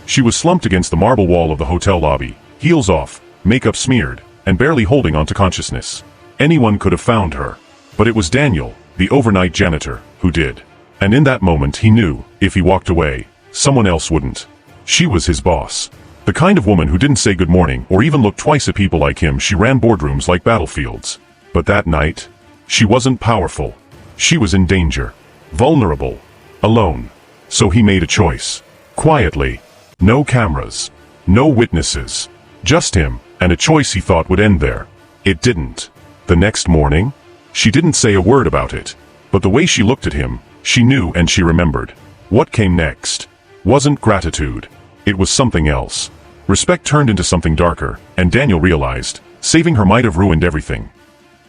She was slumped against the marble wall of the hotel lobby, heels off, makeup smeared, and barely holding on to consciousness. Anyone could have found her. But it was Daniel, the overnight janitor, who did. And in that moment he knew, if he walked away, someone else wouldn't. She was his boss. The kind of woman who didn't say good morning or even look twice at people like him. She ran boardrooms like battlefields. But that night, she wasn't powerful. She was in danger. Vulnerable. Alone. So he made a choice. Quietly. No cameras. No witnesses. Just him, and a choice he thought would end there. It didn't. The next morning, she didn't say a word about it. But the way she looked at him, she knew and she remembered. What came next wasn't gratitude. It was something else. Respect turned into something darker, and Daniel realized, saving her might have ruined everything.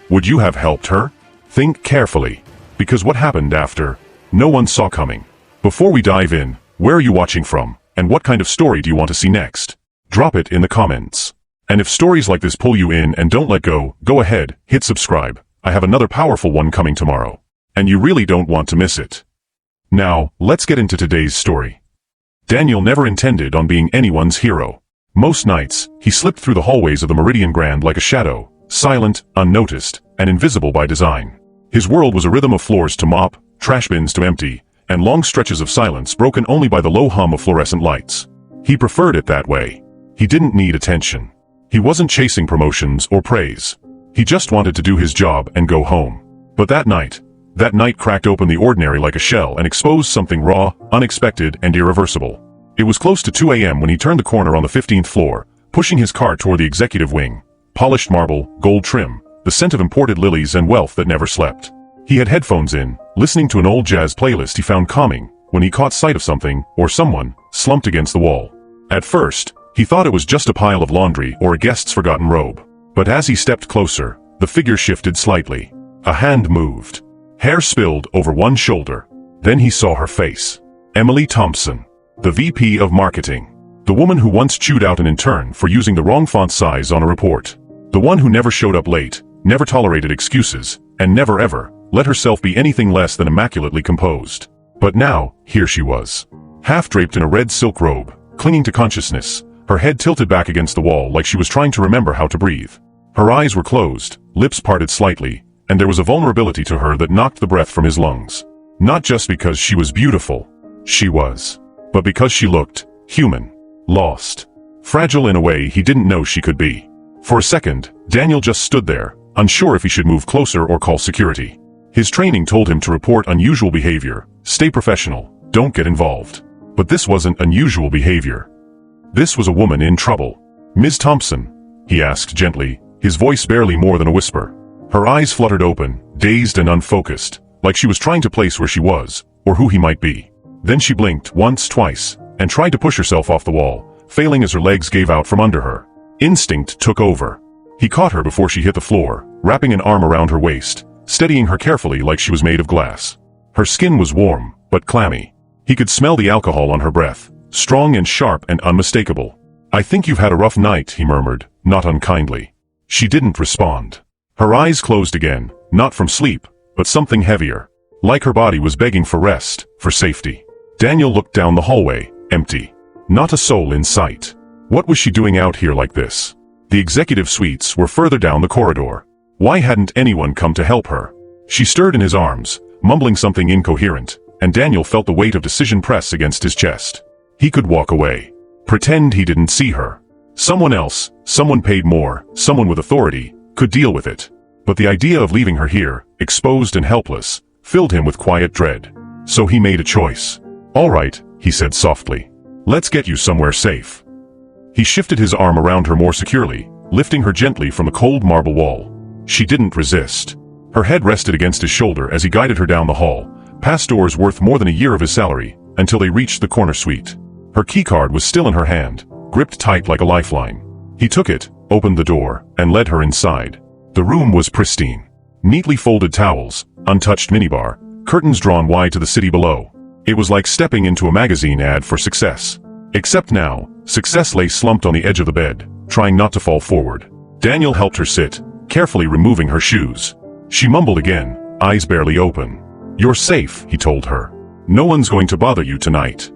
Would you have helped her? Think carefully. Because what happened after, no one saw coming. Before we dive in, where are you watching from, and what kind of story do you want to see next? Drop it in the comments. And if stories like this pull you in and don't let go ahead, hit subscribe. I have another powerful one coming tomorrow. And you really don't want to miss it. Now, let's get into today's story. Daniel never intended on being anyone's hero. Most nights, he slipped through the hallways of the Meridian Grand like a shadow, silent, unnoticed, and invisible by design. His world was a rhythm of floors to mop, trash bins to empty, and long stretches of silence broken only by the low hum of fluorescent lights. He preferred it that way. He didn't need attention. He wasn't chasing promotions or praise. He just wanted to do his job and go home. But that night cracked open the ordinary like a shell and exposed something raw, unexpected, and irreversible. It was close to 2 a.m. when he turned the corner on the 15th floor, pushing his car toward the executive wing. Polished marble, gold trim, the scent of imported lilies and wealth that never slept. He had headphones in, listening to an old jazz playlist he found calming, when he caught sight of something, or someone, slumped against the wall. At first, he thought it was just a pile of laundry or a guest's forgotten robe. But as he stepped closer, the figure shifted slightly. A hand moved. Hair spilled over one shoulder. Then he saw her face. Emily Thompson, the VP of Marketing. The woman who once chewed out an intern for using the wrong font size on a report. The one who never showed up late, never tolerated excuses, and never ever let herself be anything less than immaculately composed. But now, here she was. Half draped in a red silk robe, clinging to consciousness, her head tilted back against the wall like she was trying to remember how to breathe. Her eyes were closed, lips parted slightly, and there was a vulnerability to her that knocked the breath from his lungs. Not just because she was beautiful. She was. But because she looked human. Lost. Fragile in a way he didn't know she could be. For a second, Daniel just stood there, unsure if he should move closer or call security. His training told him to report unusual behavior, stay professional, don't get involved. But this wasn't unusual behavior. This was a woman in trouble. Ms. Thompson, he asked gently, his voice barely more than a whisper. Her eyes fluttered open, dazed and unfocused, like she was trying to place where she was, or who he might be. Then she blinked once, twice, and tried to push herself off the wall, failing as her legs gave out from under her. Instinct took over. He caught her before she hit the floor, wrapping an arm around her waist, steadying her carefully like she was made of glass. Her skin was warm, but clammy. He could smell the alcohol on her breath, strong and sharp and unmistakable. I think you've had a rough night, he murmured, not unkindly. She didn't respond. Her eyes closed again, not from sleep, but something heavier. Like her body was begging for rest, for safety. Daniel looked down the hallway, empty. Not a soul in sight. What was she doing out here like this? The executive suites were further down the corridor. Why hadn't anyone come to help her? She stirred in his arms, mumbling something incoherent, and Daniel felt the weight of decision press against his chest. He could walk away. Pretend he didn't see her. Someone else, someone paid more, someone with authority, could deal with it. But the idea of leaving her here, exposed and helpless, filled him with quiet dread. So he made a choice. All right, he said softly. Let's get you somewhere safe. He shifted his arm around her more securely, lifting her gently from the cold marble wall. She didn't resist. Her head rested against his shoulder as he guided her down the hall, past doors worth more than a year of his salary, until they reached the corner suite. Her keycard was still in her hand, gripped tight like a lifeline. He took it, opened the door, and led her inside. The room was pristine. Neatly folded towels, untouched minibar, curtains drawn wide to the city below. It was like stepping into a magazine ad for success. Except now, success lay slumped on the edge of the bed, trying not to fall forward. Daniel helped her sit, carefully removing her shoes. She mumbled again, eyes barely open. You're safe, he told her. No one's going to bother you tonight.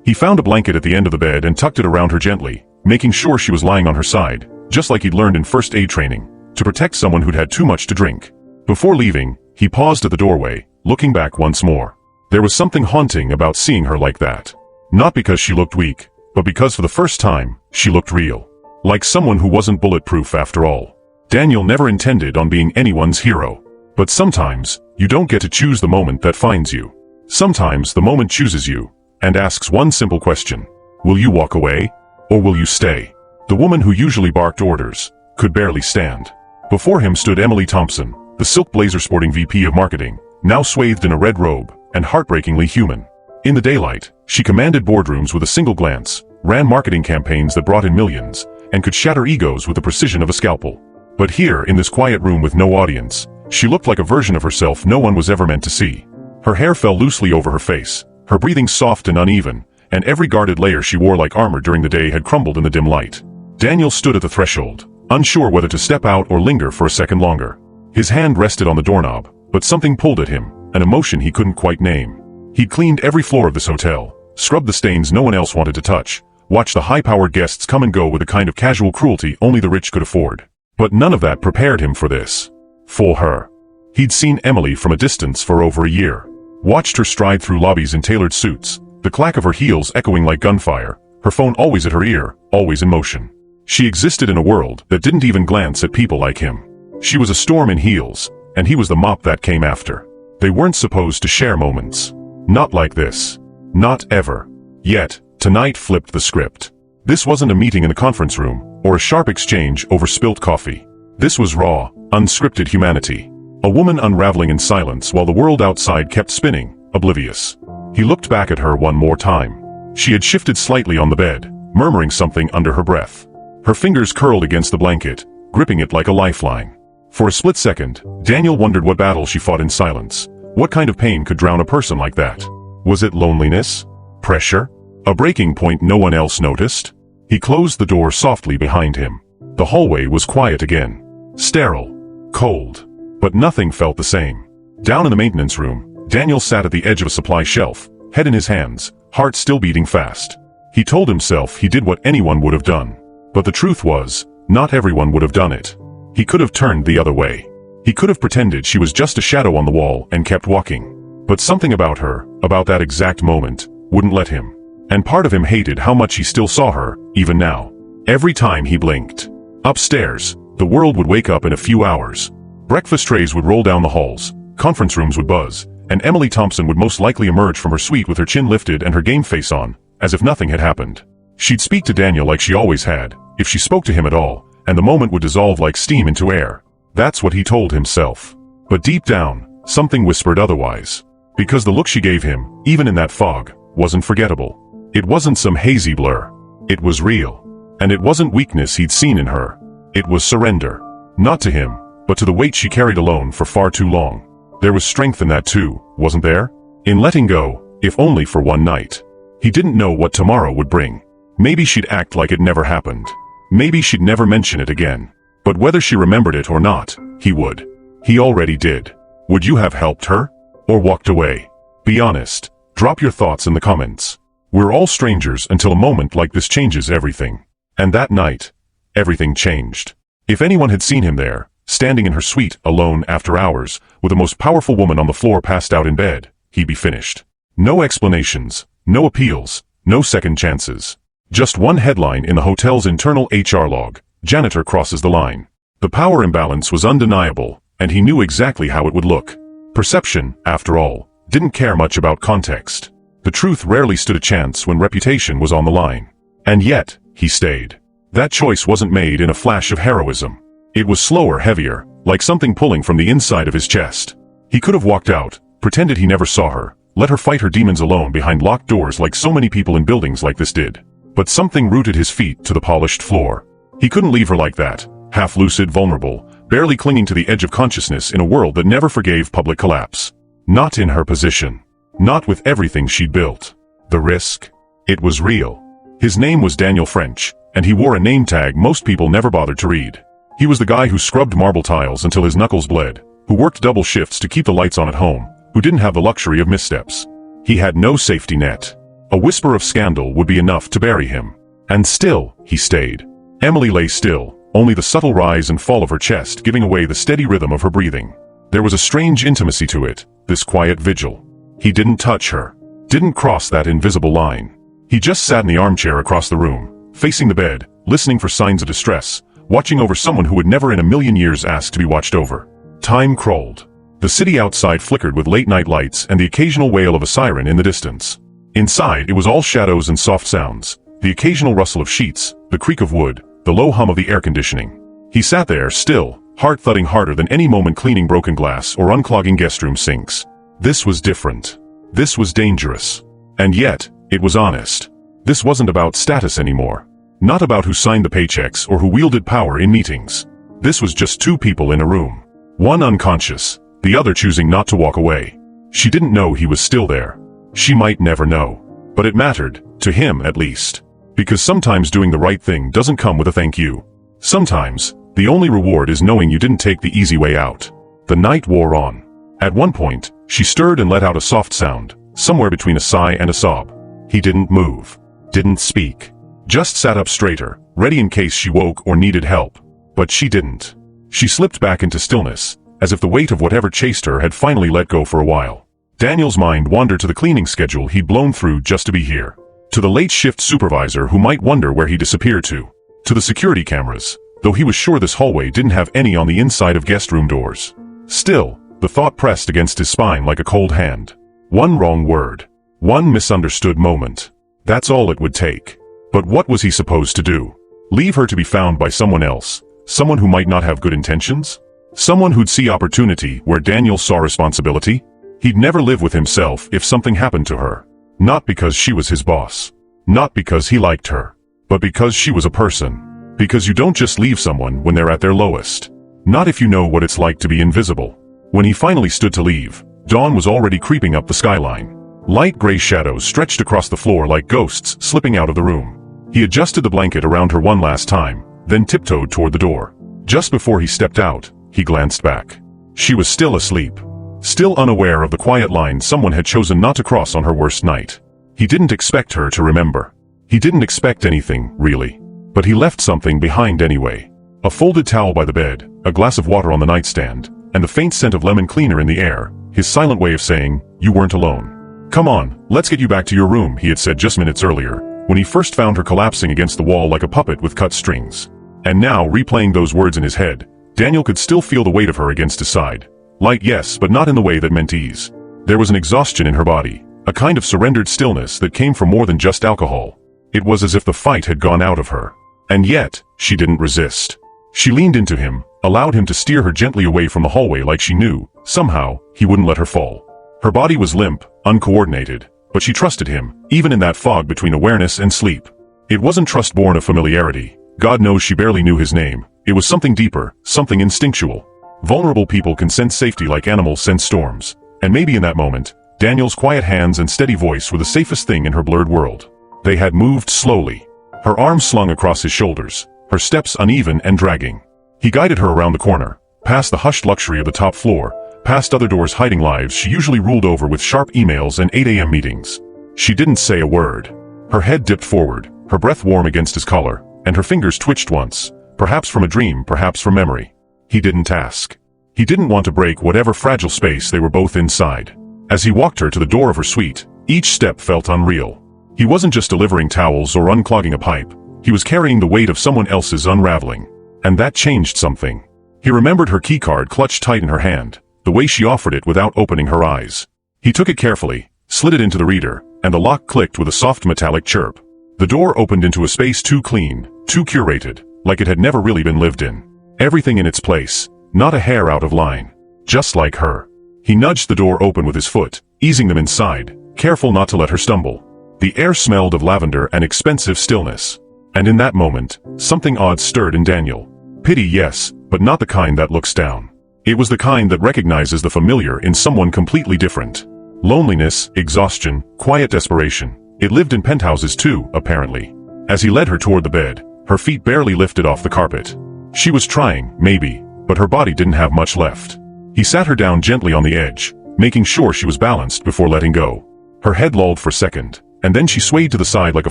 He found a blanket at the end of the bed and tucked it around her gently, making sure she was lying on her side, just like he'd learned in first aid training, to protect someone who'd had too much to drink. Before leaving, he paused at the doorway, looking back once more. There was something haunting about seeing her like that. Not because she looked weak, but because for the first time, she looked real. Like someone who wasn't bulletproof after all. Daniel never intended on being anyone's hero. But sometimes, you don't get to choose the moment that finds you. Sometimes the moment chooses you, and asks one simple question. Will you walk away? Or will you stay? The woman who usually barked orders, could barely stand. Before him stood Emily Thompson, the silk blazer sporting VP of marketing, now swathed in a red robe, and heartbreakingly human. In the daylight, she commanded boardrooms with a single glance, ran marketing campaigns that brought in millions, and could shatter egos with the precision of a scalpel. But here, in this quiet room with no audience, she looked like a version of herself no one was ever meant to see. Her hair fell loosely over her face, her breathing soft and uneven, and every guarded layer she wore like armor during the day had crumbled in the dim light. Daniel stood at the threshold, unsure whether to step out or linger for a second longer. His hand rested on the doorknob, but something pulled at him, an emotion he couldn't quite name. He'd cleaned every floor of this hotel, scrubbed the stains no one else wanted to touch, watched the high-powered guests come and go with a kind of casual cruelty only the rich could afford. But none of that prepared him for this. For her. He'd seen Emily from a distance for over a year. Watched her stride through lobbies in tailored suits, the clack of her heels echoing like gunfire, her phone always at her ear, always in motion. She existed in a world that didn't even glance at people like him. She was a storm in heels, and he was the mop that came after. They weren't supposed to share moments. Not like this. Not ever. Yet, tonight flipped the script. This wasn't a meeting in the conference room, or a sharp exchange over spilt coffee. This was raw, unscripted humanity. A woman unraveling in silence while the world outside kept spinning, oblivious. He looked back at her one more time. She had shifted slightly on the bed, murmuring something under her breath. Her fingers curled against the blanket, gripping it like a lifeline. For a split second, Daniel wondered what battle she fought in silence. What kind of pain could drown a person like that? Was it loneliness? Pressure? A breaking point no one else noticed? He closed the door softly behind him. The hallway was quiet again. Sterile. Cold. But nothing felt the same. Down in the maintenance room, Daniel sat at the edge of a supply shelf, head in his hands, heart still beating fast. He told himself he did what anyone would have done. But the truth was, not everyone would have done it. He could have turned the other way. He could have pretended she was just a shadow on the wall and kept walking. But something about her, about that exact moment, wouldn't let him. And part of him hated how much he still saw her, even now. Every time he blinked. Upstairs, the world would wake up in a few hours. Breakfast trays would roll down the halls, conference rooms would buzz, and Emily Thompson would most likely emerge from her suite with her chin lifted and her game face on, as if nothing had happened. She'd speak to Daniel like she always had, if she spoke to him at all, and the moment would dissolve like steam into air. That's what he told himself. But deep down, something whispered otherwise. Because the look she gave him, even in that fog, wasn't forgettable. It wasn't some hazy blur. It was real. And it wasn't weakness he'd seen in her. It was surrender. Not to him, but to the weight she carried alone for far too long. There was strength in that too, wasn't there? In letting go, if only for one night. He didn't know what tomorrow would bring. Maybe she'd act like it never happened. Maybe she'd never mention it again. But whether she remembered it or not, he would. He already did. Would you have helped her? Or walked away? Be honest. Drop your thoughts in the comments. We're all strangers until a moment like this changes everything. And that night, everything changed. If anyone had seen him there, standing in her suite alone after hours, with the most powerful woman on the floor passed out in bed, he'd be finished. No explanations, no appeals, no second chances. Just one headline in the hotel's internal HR log: Janitor crosses the line. The power imbalance was undeniable, and he knew exactly how it would look. Perception, after all, didn't care much about context. The truth rarely stood a chance when reputation was on the line. And yet, he stayed. That choice wasn't made in a flash of heroism. It was slower, heavier, like something pulling from the inside of his chest. He could have walked out, pretended he never saw her, let her fight her demons alone behind locked doors like so many people in buildings like this did. But something rooted his feet to the polished floor. He couldn't leave her like that, half-lucid, vulnerable, barely clinging to the edge of consciousness in a world that never forgave public collapse. Not in her position. Not with everything she'd built. The risk? It was real. His name was Daniel French, and he wore a name tag most people never bothered to read. He was the guy who scrubbed marble tiles until his knuckles bled, who worked double shifts to keep the lights on at home, who didn't have the luxury of missteps. He had no safety net. A whisper of scandal would be enough to bury him. And still, he stayed. Emily lay still, only the subtle rise and fall of her chest giving away the steady rhythm of her breathing. There was a strange intimacy to it, this quiet vigil. He didn't touch her. Didn't cross that invisible line. He just sat in the armchair across the room, facing the bed, listening for signs of distress, watching over someone who would never in a million years ask to be watched over. Time crawled. The city outside flickered with late-night lights and the occasional wail of a siren in the distance. Inside, it was all shadows and soft sounds, the occasional rustle of sheets, the creak of wood, the low hum of the air conditioning. He sat there, still, heart thudding harder than any moment cleaning broken glass or unclogging guest room sinks. This was different. This was dangerous. And yet, it was honest. This wasn't about status anymore. Not about who signed the paychecks or who wielded power in meetings. This was just two people in a room. One unconscious, the other choosing not to walk away. She didn't know he was still there. She might never know. But it mattered, to him at least. Because sometimes doing the right thing doesn't come with a thank you. Sometimes, the only reward is knowing you didn't take the easy way out. The night wore on. At one point, she stirred and let out a soft sound, somewhere between a sigh and a sob. He didn't move. Didn't speak. Just sat up straighter, ready in case she woke or needed help. But she didn't. She slipped back into stillness, as if the weight of whatever chased her had finally let go for a while. Daniel's mind wandered to the cleaning schedule he'd blown through just to be here. To the late shift supervisor who might wonder where he disappeared to. To the security cameras, though he was sure this hallway didn't have any on the inside of guest room doors. Still, the thought pressed against his spine like a cold hand. One wrong word. One misunderstood moment. That's all it would take. But what was he supposed to do? Leave her to be found by someone else? Someone who might not have good intentions? Someone who'd see opportunity where Daniel saw responsibility? He'd never live with himself if something happened to her. Not because she was his boss. Not because he liked her. But because she was a person. Because you don't just leave someone when they're at their lowest. Not if you know what it's like to be invisible. When he finally stood to leave, dawn was already creeping up the skyline. Light gray shadows stretched across the floor like ghosts slipping out of the room. He adjusted the blanket around her one last time, then tiptoed toward the door. Just before he stepped out, he glanced back. She was still asleep. Still unaware of the quiet line someone had chosen not to cross on her worst night. He didn't expect her to remember. He didn't expect anything, really. But he left something behind anyway. A folded towel by the bed, a glass of water on the nightstand, and the faint scent of lemon cleaner in the air, his silent way of saying, "You weren't alone." "Come on, let's get you back to your room," he had said just minutes earlier, when he first found her collapsing against the wall like a puppet with cut strings. And now, replaying those words in his head, Daniel could still feel the weight of her against his side. Light, yes, but not in the way that meant ease. There was an exhaustion in her body, a kind of surrendered stillness that came from more than just alcohol. It was as if the fight had gone out of her. And yet, she didn't resist. She leaned into him, allowed him to steer her gently away from the hallway like she knew, somehow, he wouldn't let her fall. Her body was limp, uncoordinated, but she trusted him, even in that fog between awareness and sleep. It wasn't trust born of familiarity. God knows she barely knew his name. It was something deeper, something instinctual. Vulnerable people can sense safety like animals sense storms. And maybe in that moment, Daniel's quiet hands and steady voice were the safest thing in her blurred world. They had moved slowly. Her arms slung across his shoulders, her steps uneven and dragging. He guided her around the corner, past the hushed luxury of the top floor, past other doors hiding lives she usually ruled over with sharp emails and 8 a.m. meetings. She didn't say a word. Her head dipped forward, her breath warm against his collar, and her fingers twitched once, perhaps from a dream, perhaps from memory. He didn't ask. He didn't want to break whatever fragile space they were both inside. As he walked her to the door of her suite, each step felt unreal. He wasn't just delivering towels or unclogging a pipe. He was carrying the weight of someone else's unraveling. And that changed something. He remembered her keycard clutched tight in her hand, the way she offered it without opening her eyes. He took it carefully, slid it into the reader, and the lock clicked with a soft metallic chirp. The door opened into a space too clean, too curated, like it had never really been lived in. Everything in its place, not a hair out of line. Just like her. He nudged the door open with his foot, easing them inside, careful not to let her stumble. The air smelled of lavender and expensive stillness. And in that moment, something odd stirred in Daniel. Pity, yes, but not the kind that looks down. It was the kind that recognizes the familiar in someone completely different. Loneliness, exhaustion, quiet desperation. It lived in penthouses too, apparently. As he led her toward the bed, her feet barely lifted off the carpet. She was trying, maybe, but her body didn't have much left. He sat her down gently on the edge, making sure she was balanced before letting go. Her head lolled for a second, And then she swayed to the side like a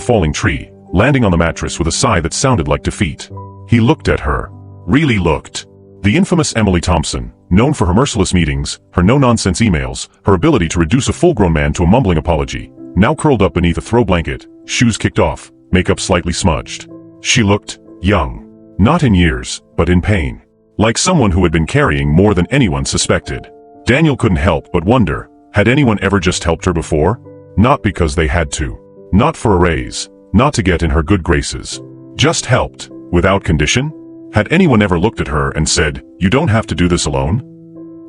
falling tree, landing on the mattress with a sigh that sounded like defeat. He looked at her. Really looked. The infamous Emily Thompson, known for her merciless meetings, her no-nonsense emails, her ability to reduce a full-grown man to a mumbling apology, now curled up beneath a throw blanket, shoes kicked off, makeup slightly smudged. She looked young. Not in years, but in pain. Like someone who had been carrying more than anyone suspected. Daniel couldn't help but wonder, had anyone ever just helped her before? Not because they had to. Not for a raise. Not to get in her good graces. Just helped, without condition? Had anyone ever looked at her and said, "You don't have to do this alone"?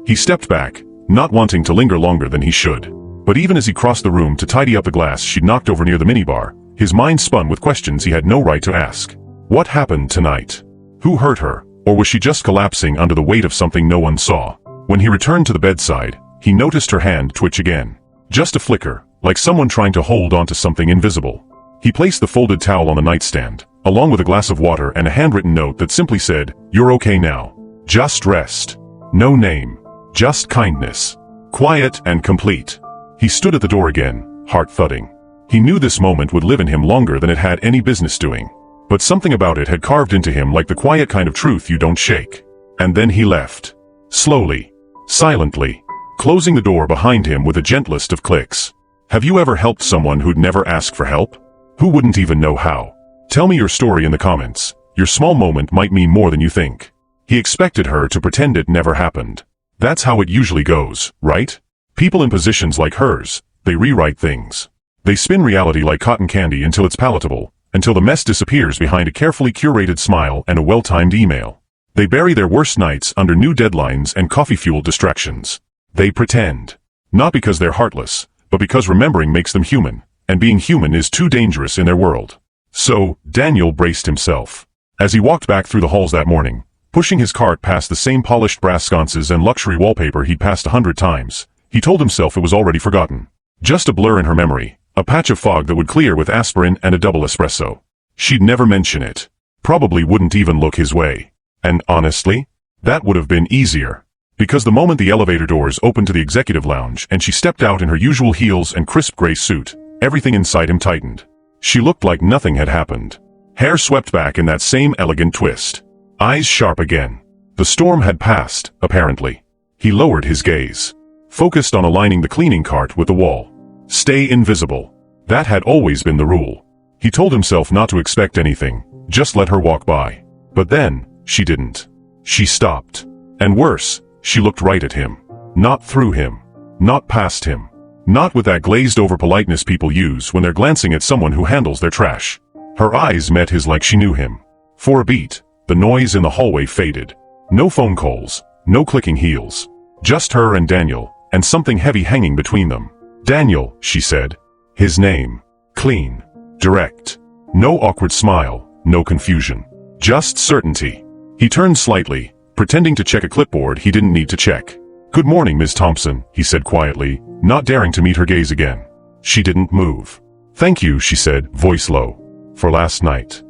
He stepped back, not wanting to linger longer than he should. But even as he crossed the room to tidy up a glass she'd knocked over near the minibar, his mind spun with questions he had no right to ask. What happened tonight? Who hurt her? Or was she just collapsing under the weight of something no one saw? When he returned to the bedside, he noticed her hand twitch again. Just a flicker, like someone trying to hold onto something invisible. He placed the folded towel on the nightstand, along with a glass of water and a handwritten note that simply said, "You're okay now. Just rest." No name. Just kindness. Quiet and complete. He stood at the door again, heart thudding. He knew this moment would live in him longer than it had any business doing. But something about it had carved into him like the quiet kind of truth you don't shake. And then he left. Slowly. Silently. Closing the door behind him with the gentlest of clicks. Have you ever helped someone who'd never ask for help? Who wouldn't even know how? Tell me your story in the comments. Your small moment might mean more than you think. He expected her to pretend it never happened. That's how it usually goes, right? People in positions like hers, they rewrite things. They spin reality like cotton candy until it's palatable, until the mess disappears behind a carefully curated smile and a well-timed email. They bury their worst nights under new deadlines and coffee-fueled distractions. They pretend. Not because they're heartless, but because remembering makes them human, and being human is too dangerous in their world. So, Daniel braced himself. As he walked back through the halls that morning, pushing his cart past the same polished brass sconces and luxury wallpaper he'd passed 100 times, he told himself it was already forgotten. Just a blur in her memory, a patch of fog that would clear with aspirin and a double espresso. She'd never mention it. Probably wouldn't even look his way. And honestly, that would have been easier. Because the moment the elevator doors opened to the executive lounge and she stepped out in her usual heels and crisp gray suit, everything inside him tightened. She looked like nothing had happened. Hair swept back in that same elegant twist. Eyes sharp again. The storm had passed, apparently. He lowered his gaze. Focused on aligning the cleaning cart with the wall. Stay invisible. That had always been the rule. He told himself not to expect anything, just let her walk by. But then, she didn't. She stopped. And worse, she looked right at him. Not through him. Not past him. Not with that glazed-over politeness people use when they're glancing at someone who handles their trash. Her eyes met his like she knew him. For a beat, the noise in the hallway faded. No phone calls, no clicking heels. Just her and Daniel, and something heavy hanging between them. Daniel, she said. His name. Clean. Direct. No awkward smile, no confusion. Just certainty. He turned slightly, pretending to check a clipboard he didn't need to check. "Good morning, Ms. Thompson," he said quietly, not daring to meet her gaze again. She didn't move. "Thank you," she said, voice low. "For last night."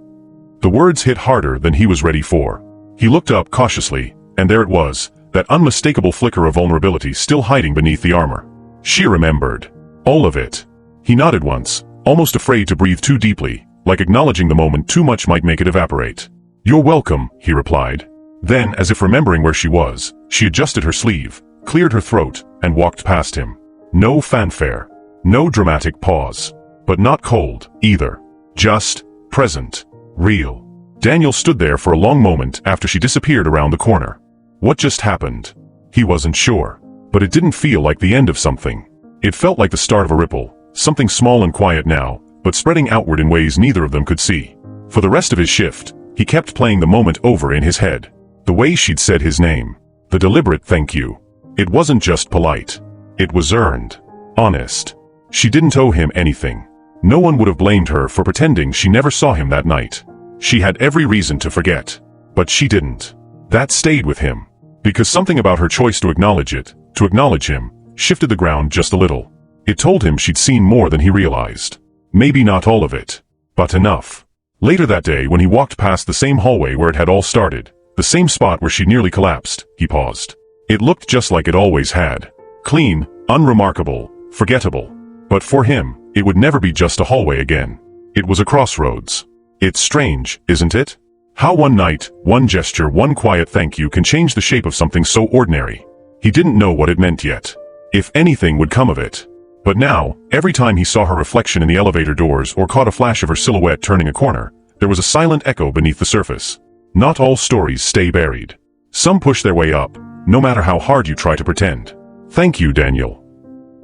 The words hit harder than he was ready for. He looked up cautiously, and there it was, that unmistakable flicker of vulnerability still hiding beneath the armor. She remembered. All of it. He nodded once, almost afraid to breathe too deeply, like acknowledging the moment too much might make it evaporate. "You're welcome," he replied. Then, as if remembering where she was, she adjusted her sleeve, cleared her throat, and walked past him. No fanfare. No dramatic pause. But not cold, either. Just present. Real. Daniel stood there for a long moment after she disappeared around the corner. What just happened? He wasn't sure. But it didn't feel like the end of something. It felt like the start of a ripple, something small and quiet now, but spreading outward in ways neither of them could see. For the rest of his shift, he kept playing the moment over in his head. The way she'd said his name. The deliberate thank you. It wasn't just polite. It was earned. Honest. She didn't owe him anything. No one would have blamed her for pretending she never saw him that night. She had every reason to forget. But she didn't. That stayed with him. Because something about her choice to acknowledge it, to acknowledge him, shifted the ground just a little. It told him she'd seen more than he realized. Maybe not all of it. But enough. Later that day, when he walked past the same hallway where it had all started, the same spot where she nearly collapsed, he paused. It looked just like it always had. Clean, unremarkable, forgettable. But for him, It would never be just a hallway again. It was a crossroads. It's strange, isn't it? How one night, one gesture, one quiet thank you can change the shape of something so ordinary. He didn't know what it meant yet. If anything would come of it. But now, every time he saw her reflection in the elevator doors or caught a flash of her silhouette turning a corner, there was a silent echo beneath the surface. Not all stories stay buried. Some push their way up, no matter how hard you try to pretend. Thank you, Daniel.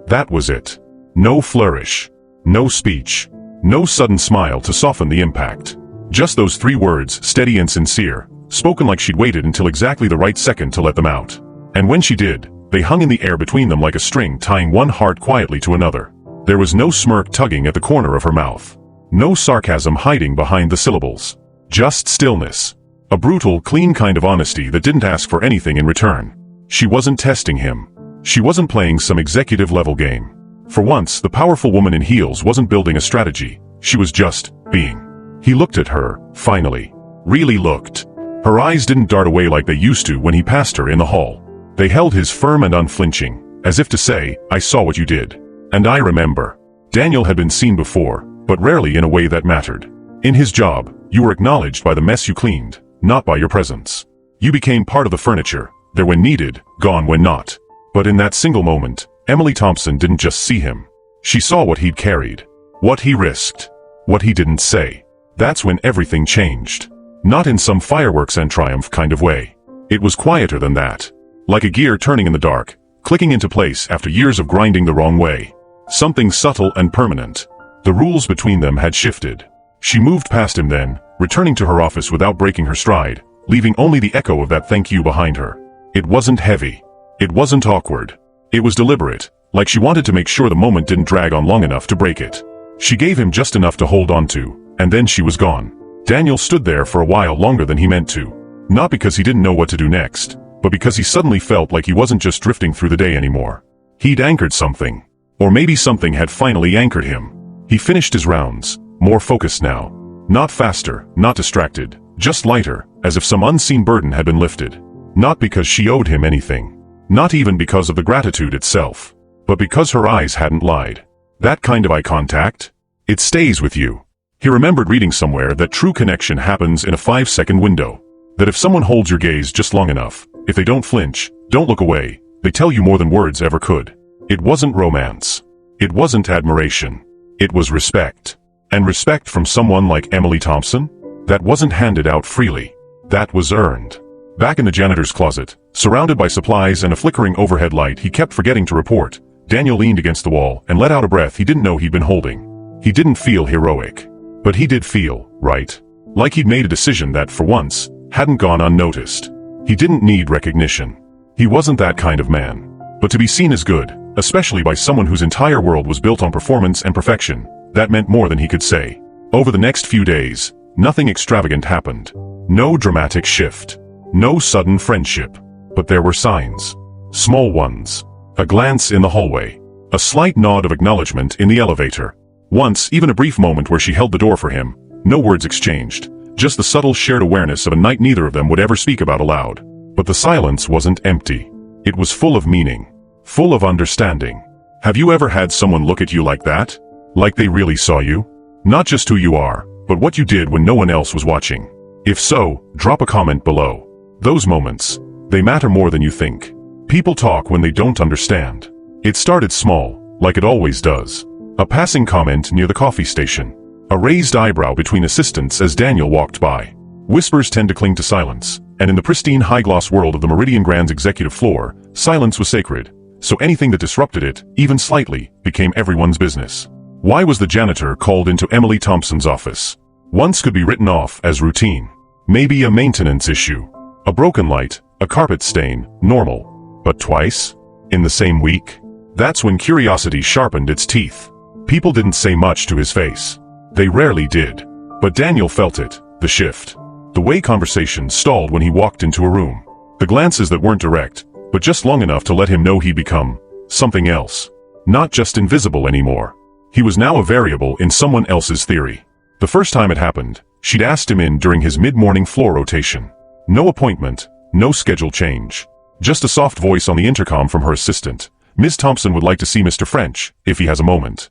That was it. No flourish. No speech. No sudden smile to soften the impact. Just those 3 words, steady and sincere, spoken like she'd waited until exactly the right second to let them out. And when she did, they hung in the air between them like a string tying one heart quietly to another. There was no smirk tugging at the corner of her mouth. No sarcasm hiding behind the syllables. Just stillness. A brutal, clean kind of honesty that didn't ask for anything in return. She wasn't testing him. She wasn't playing some executive-level game. For once, the powerful woman in heels wasn't building a strategy. She was just being. He looked at her, finally. Really looked. Her eyes didn't dart away like they used to when he passed her in the hall. They held his firm and unflinching, as if to say, I saw what you did. And I remember. Daniel had been seen before, but rarely in a way that mattered. In his job, you were acknowledged by the mess you cleaned, not by your presence. You became part of the furniture, there when needed, gone when not. But in that single moment, Emily Thompson didn't just see him. She saw what he'd carried. What he risked. What he didn't say. That's when everything changed. Not in some fireworks and triumph kind of way. It was quieter than that. Like a gear turning in the dark, clicking into place after years of grinding the wrong way. Something subtle and permanent. The rules between them had shifted. She moved past him then, returning to her office without breaking her stride, leaving only the echo of that thank you behind her. It wasn't heavy. It wasn't awkward. It was deliberate, like she wanted to make sure the moment didn't drag on long enough to break it. She gave him just enough to hold on to, and then she was gone. Daniel stood there for a while longer than he meant to. Not because he didn't know what to do next, but because he suddenly felt like he wasn't just drifting through the day anymore. He'd anchored something. Or maybe something had finally anchored him. He finished his rounds, more focused now. Not faster, not distracted, just lighter, as if some unseen burden had been lifted. Not because she owed him anything. Not even because of the gratitude itself. But because her eyes hadn't lied. That kind of eye contact? It stays with you. He remembered reading somewhere that true connection happens in a 5-second window. That if someone holds your gaze just long enough, if they don't flinch, don't look away, they tell you more than words ever could. It wasn't romance. It wasn't admiration. It was respect. And respect from someone like Emily Thompson? That wasn't handed out freely. That was earned. Back in the janitor's closet, surrounded by supplies and a flickering overhead light he kept forgetting to report, Daniel leaned against the wall and let out a breath he didn't know he'd been holding. He didn't feel heroic. But he did feel, right? Like he'd made a decision that, for once, hadn't gone unnoticed. He didn't need recognition. He wasn't that kind of man. But to be seen as good, especially by someone whose entire world was built on performance and perfection, that meant more than he could say. Over the next few days, nothing extravagant happened. No dramatic shift. No sudden friendship. But there were signs. Small ones. A glance in the hallway. A slight nod of acknowledgement in the elevator. Once, even a brief moment where she held the door for him. No words exchanged. Just the subtle shared awareness of a night neither of them would ever speak about aloud. But the silence wasn't empty. It was full of meaning. Full of understanding. Have you ever had someone look at you like that? Like they really saw you? Not just who you are, but what you did when no one else was watching. If so, drop a comment below. Those moments, they matter more than you think. People talk when they don't understand. It started small, like it always does. A passing comment near the coffee station. A raised eyebrow between assistants as Daniel walked by. Whispers tend to cling to silence, and in the pristine high-gloss world of the Meridian Grand's executive floor, silence was sacred, so anything that disrupted it, even slightly, became everyone's business. Why was the janitor called into Emily Thompson's office? Once could be written off as routine. Maybe a maintenance issue. A broken light, a carpet stain, normal. But twice? In the same week? That's when curiosity sharpened its teeth. People didn't say much to his face. They rarely did. But Daniel felt it, the shift. The way conversations stalled when he walked into a room. The glances that weren't direct, but just long enough to let him know he'd become something else. Not just invisible anymore. He was now a variable in someone else's theory. The first time it happened, she'd asked him in during his mid-morning floor rotation. No appointment, no schedule change. Just a soft voice on the intercom from her assistant. Ms. Thompson would like to see Mr. French, if he has a moment.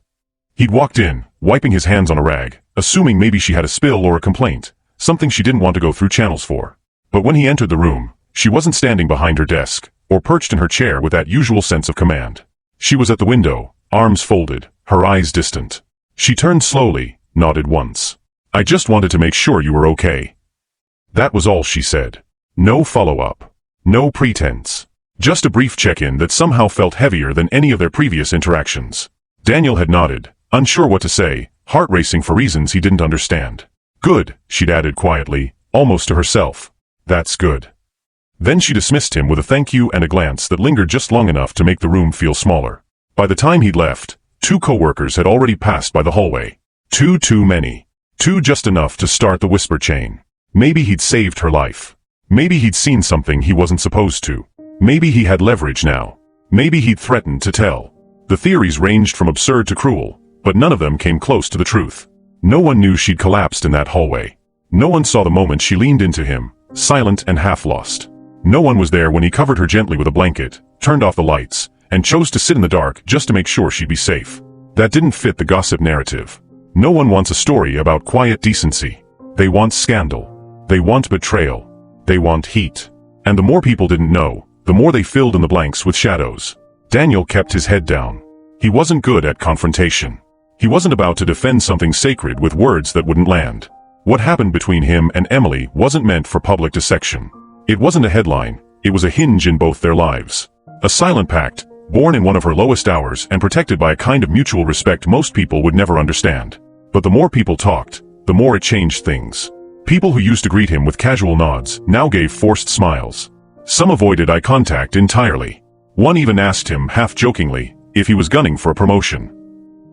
He'd walked in, wiping his hands on a rag, assuming maybe she had a spill or a complaint, something she didn't want to go through channels for. But when he entered the room, she wasn't standing behind her desk, or perched in her chair with that usual sense of command. She was at the window, arms folded, her eyes distant. She turned slowly, nodded once. "I just wanted to make sure you were okay." That was all she said. No follow-up. No pretense. Just a brief check-in that somehow felt heavier than any of their previous interactions. Daniel had nodded, unsure what to say, heart racing for reasons he didn't understand. "Good," she'd added quietly, almost to herself. "That's good." Then she dismissed him with a thank you and a glance that lingered just long enough to make the room feel smaller. By the time he'd left, 2 co-workers had already passed by the hallway. 2 too many. 2 just enough to start the whisper chain. Maybe he'd saved her life. Maybe he'd seen something he wasn't supposed to. Maybe he had leverage now. Maybe he'd threatened to tell. The theories ranged from absurd to cruel, but none of them came close to the truth. No one knew she'd collapsed in that hallway. No one saw the moment she leaned into him, silent and half-lost. No one was there when he covered her gently with a blanket, turned off the lights, and chose to sit in the dark just to make sure she'd be safe. That didn't fit the gossip narrative. No one wants a story about quiet decency. They want scandal. They want betrayal. They want heat. And the more people didn't know, the more they filled in the blanks with shadows. Daniel kept his head down. He wasn't good at confrontation. He wasn't about to defend something sacred with words that wouldn't land. What happened between him and Emily wasn't meant for public dissection. It wasn't a headline, it was a hinge in both their lives. A silent pact, born in one of her lowest hours and protected by a kind of mutual respect most people would never understand. But the more people talked, the more it changed things. People who used to greet him with casual nods now gave forced smiles. Some avoided eye contact entirely. One even asked him, half-jokingly, if he was gunning for a promotion.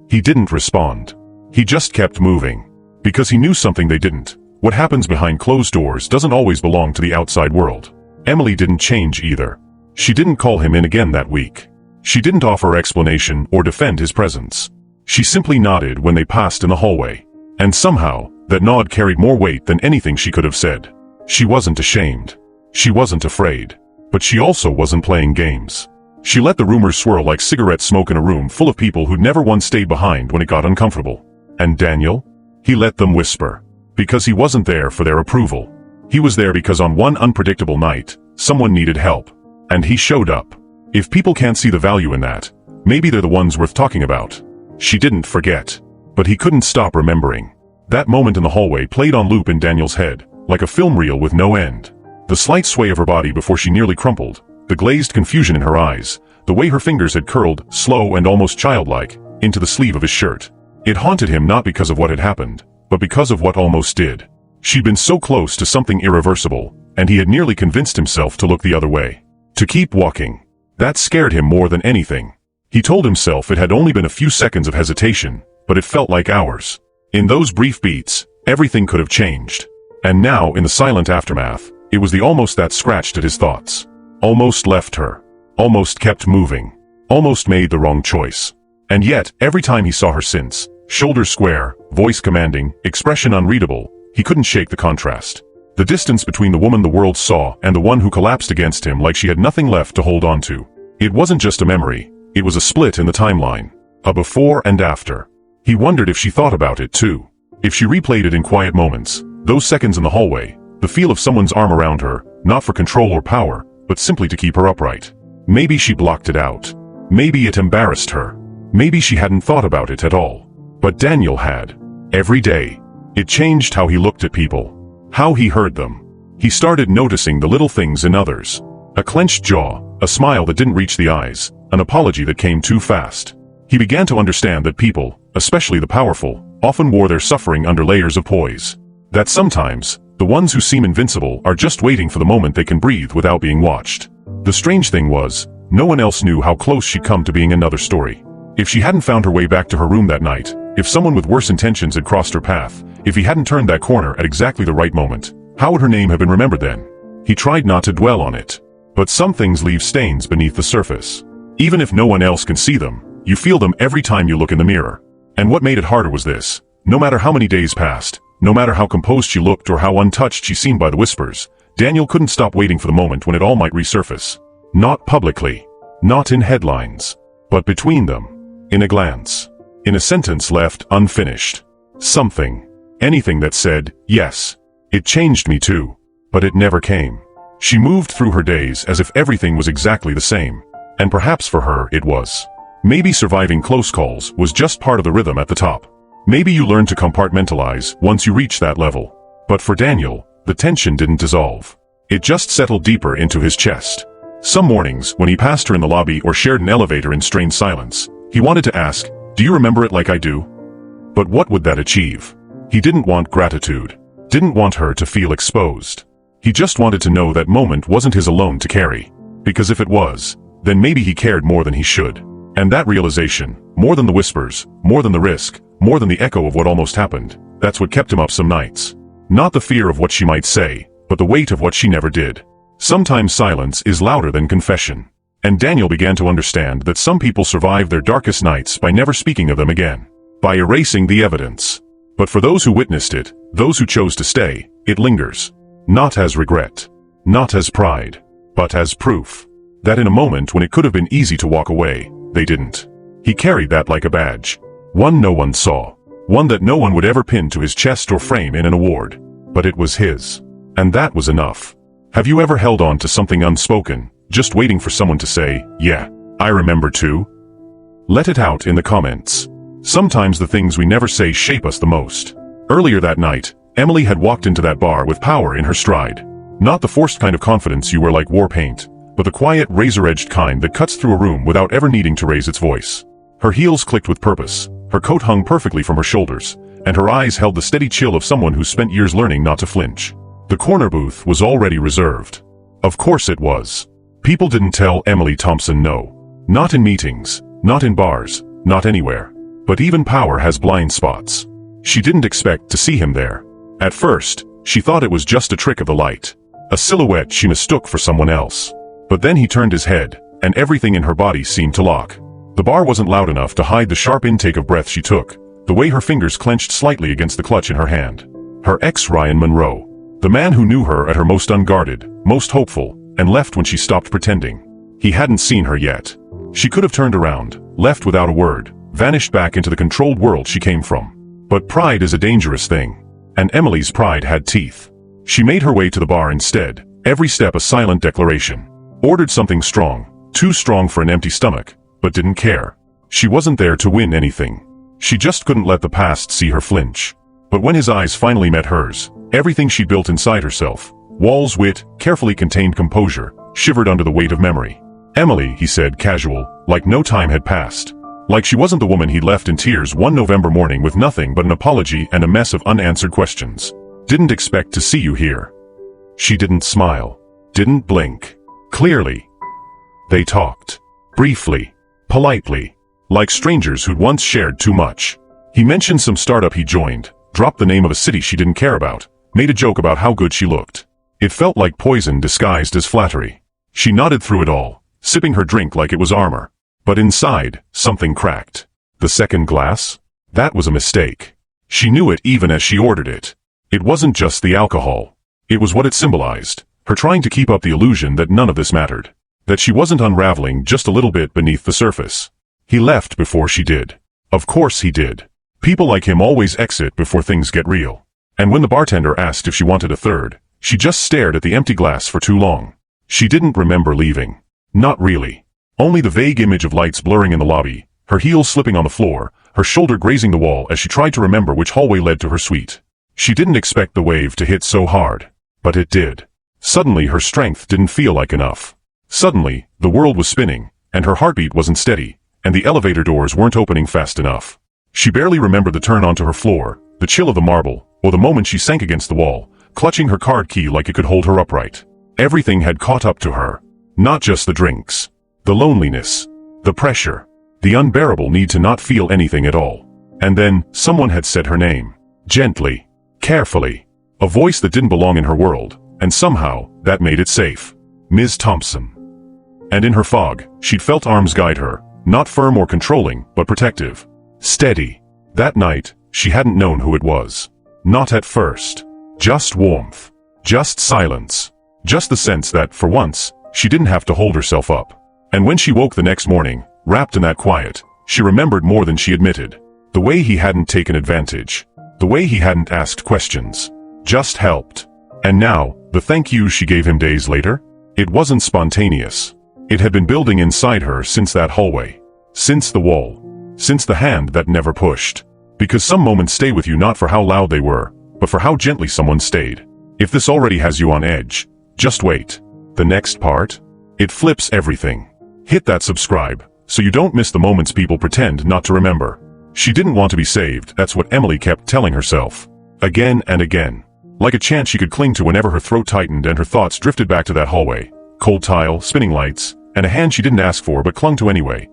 He didn't respond. He just kept moving. Because he knew something they didn't. What happens behind closed doors doesn't always belong to the outside world. Emily didn't change either. She didn't call him in again that week. She didn't offer explanation or defend his presence. She simply nodded when they passed in the hallway. And somehow, that nod carried more weight than anything she could have said. She wasn't ashamed. She wasn't afraid. But she also wasn't playing games. She let the rumors swirl like cigarette smoke in a room full of people who'd never once stayed behind when it got uncomfortable. And Daniel? He let them whisper. Because he wasn't there for their approval. He was there because on one unpredictable night, someone needed help. And he showed up. If people can't see the value in that, maybe they're the ones worth talking about. She didn't forget. But he couldn't stop remembering. That moment in the hallway played on loop in Daniel's head, like a film reel with no end. The slight sway of her body before she nearly crumpled, the glazed confusion in her eyes, the way her fingers had curled, slow and almost childlike, into the sleeve of his shirt. It haunted him not because of what had happened, but because of what almost did. She'd been so close to something irreversible, and he had nearly convinced himself to look the other way. To keep walking. That scared him more than anything. He told himself it had only been a few seconds of hesitation, but it felt like hours. In those brief beats, everything could have changed. And now, in the silent aftermath, it was the almost that scratched at his thoughts. Almost left her. Almost kept moving. Almost made the wrong choice. And yet, every time he saw her since, shoulders square, voice commanding, expression unreadable, he couldn't shake the contrast. The distance between the woman the world saw and the one who collapsed against him like she had nothing left to hold on to. It wasn't just a memory, it was a split in the timeline. A before and after. He wondered if she thought about it too. If she replayed it in quiet moments, those seconds in the hallway, the feel of someone's arm around her, not for control or power, but simply to keep her upright. Maybe she blocked it out. Maybe it embarrassed her. Maybe she hadn't thought about it at all. But Daniel had. Every day. It changed how he looked at people. How he heard them. He started noticing the little things in others. A clenched jaw, a smile that didn't reach the eyes, an apology that came too fast. He began to understand that people, especially the powerful, often wore their suffering under layers of poise. That sometimes, the ones who seem invincible are just waiting for the moment they can breathe without being watched. The strange thing was, no one else knew how close she'd come to being another story. If she hadn't found her way back to her room that night, if someone with worse intentions had crossed her path, if he hadn't turned that corner at exactly the right moment, how would her name have been remembered then? He tried not to dwell on it. But some things leave stains beneath the surface. Even if no one else can see them, you feel them every time you look in the mirror. And what made it harder was this. No matter how many days passed, no matter how composed she looked or how untouched she seemed by the whispers, Daniel couldn't stop waiting for the moment when it all might resurface. Not publicly. Not in headlines. But between them. In a glance. In a sentence left unfinished. Something. Anything that said, yes. It changed me too. But it never came. She moved through her days as if everything was exactly the same. And perhaps for her it was. Maybe surviving close calls was just part of the rhythm at the top. Maybe you learn to compartmentalize once you reach that level. But for Daniel, the tension didn't dissolve. It just settled deeper into his chest. Some mornings, when he passed her in the lobby or shared an elevator in strained silence, he wanted to ask, "Do you remember it like I do?" But what would that achieve? He didn't want gratitude. Didn't want her to feel exposed. He just wanted to know that moment wasn't his alone to carry. Because if it was, then maybe he cared more than he should. And that realization, more than the whispers, more than the risk, more than the echo of what almost happened, that's what kept him up some nights. Not the fear of what she might say, but the weight of what she never did. Sometimes silence is louder than confession. And Daniel began to understand that some people survive their darkest nights by never speaking of them again. By erasing the evidence. But for those who witnessed it, those who chose to stay, it lingers. Not as regret. Not as pride. But as proof. That in a moment when it could have been easy to walk away, they didn't. He carried that like a badge. One no one saw. One that no one would ever pin to his chest or frame in an award. But it was his. And that was enough. Have you ever held on to something unspoken, just waiting for someone to say, "Yeah, I remember too"? Let it out in the comments. Sometimes the things we never say shape us the most. Earlier that night, Emily had walked into that bar with power in her stride. Not the forced kind of confidence you wear like war paint, but the quiet, razor-edged kind that cuts through a room without ever needing to raise its voice. Her heels clicked with purpose, her coat hung perfectly from her shoulders, and her eyes held the steady chill of someone who spent years learning not to flinch. The corner booth was already reserved. Of course it was. People didn't tell Emily Thompson no. Not in meetings, not in bars, not anywhere. But even power has blind spots. She didn't expect to see him there. At first, she thought it was just a trick of the light. A silhouette she mistook for someone else. But then he turned his head, and everything in her body seemed to lock. The bar wasn't loud enough to hide the sharp intake of breath she took, the way her fingers clenched slightly against the clutch in her hand. Her ex Ryan Monroe. The man who knew her at her most unguarded, most hopeful, and left when she stopped pretending. He hadn't seen her yet. She could have turned around, left without a word, vanished back into the controlled world she came from. But pride is a dangerous thing. And Emily's pride had teeth. She made her way to the bar instead, every step a silent declaration. Ordered something strong, too strong for an empty stomach, but didn't care. She wasn't there to win anything. She just couldn't let the past see her flinch. But when his eyes finally met hers, everything she'd built inside herself, walls, wit, carefully contained composure, shivered under the weight of memory. "Emily," he said, casual, like no time had passed. Like she wasn't the woman he'd left in tears one November morning with nothing but an apology and a mess of unanswered questions. "Didn't expect to see you here." She didn't smile. Didn't blink. Clearly. They talked. Briefly. Politely. Like strangers who'd once shared too much. He mentioned some startup he joined, dropped the name of a city she didn't care about, made a joke about how good she looked. It felt like poison disguised as flattery. She nodded through it all, sipping her drink like it was armor. But inside, something cracked. The second glass? That was a mistake. She knew it even as she ordered it. It wasn't just the alcohol. It was what it symbolized, her trying to keep up the illusion that none of this mattered. That she wasn't unraveling just a little bit beneath the surface. He left before she did. Of course he did. People like him always exit before things get real. And when the bartender asked if she wanted a third, she just stared at the empty glass for too long. She didn't remember leaving. Not really. Only the vague image of lights blurring in the lobby, her heels slipping on the floor, her shoulder grazing the wall as she tried to remember which hallway led to her suite. She didn't expect the wave to hit so hard. But it did. Suddenly her strength didn't feel like enough. Suddenly, the world was spinning, and her heartbeat wasn't steady, and the elevator doors weren't opening fast enough. She barely remembered the turn onto her floor, the chill of the marble, or the moment she sank against the wall, clutching her card key like it could hold her upright. Everything had caught up to her. Not just the drinks. The loneliness. The pressure. The unbearable need to not feel anything at all. And then, someone had said her name. Gently. Carefully. A voice that didn't belong in her world, and somehow, that made it safe. Ms. Thompson. And in her fog, she'd felt arms guide her, not firm or controlling, but protective. Steady. That night, she hadn't known who it was. Not at first. Just warmth. Just silence. Just the sense that, for once, she didn't have to hold herself up. And when she woke the next morning, wrapped in that quiet, she remembered more than she admitted. The way he hadn't taken advantage. The way he hadn't asked questions. Just helped. And now, the thank you she gave him days later? It wasn't spontaneous. It had been building inside her since that hallway. Since the wall. Since the hand that never pushed. Because some moments stay with you not for how loud they were, but for how gently someone stayed. If this already has you on edge, just wait. The next part? It flips everything. Hit that subscribe, so you don't miss the moments people pretend not to remember. She didn't want to be saved, that's what Emily kept telling herself. Again and again. Like a chant she could cling to whenever her throat tightened and her thoughts drifted back to that hallway. Cold tile, spinning lights, and a hand she didn't ask for but clung to anyway.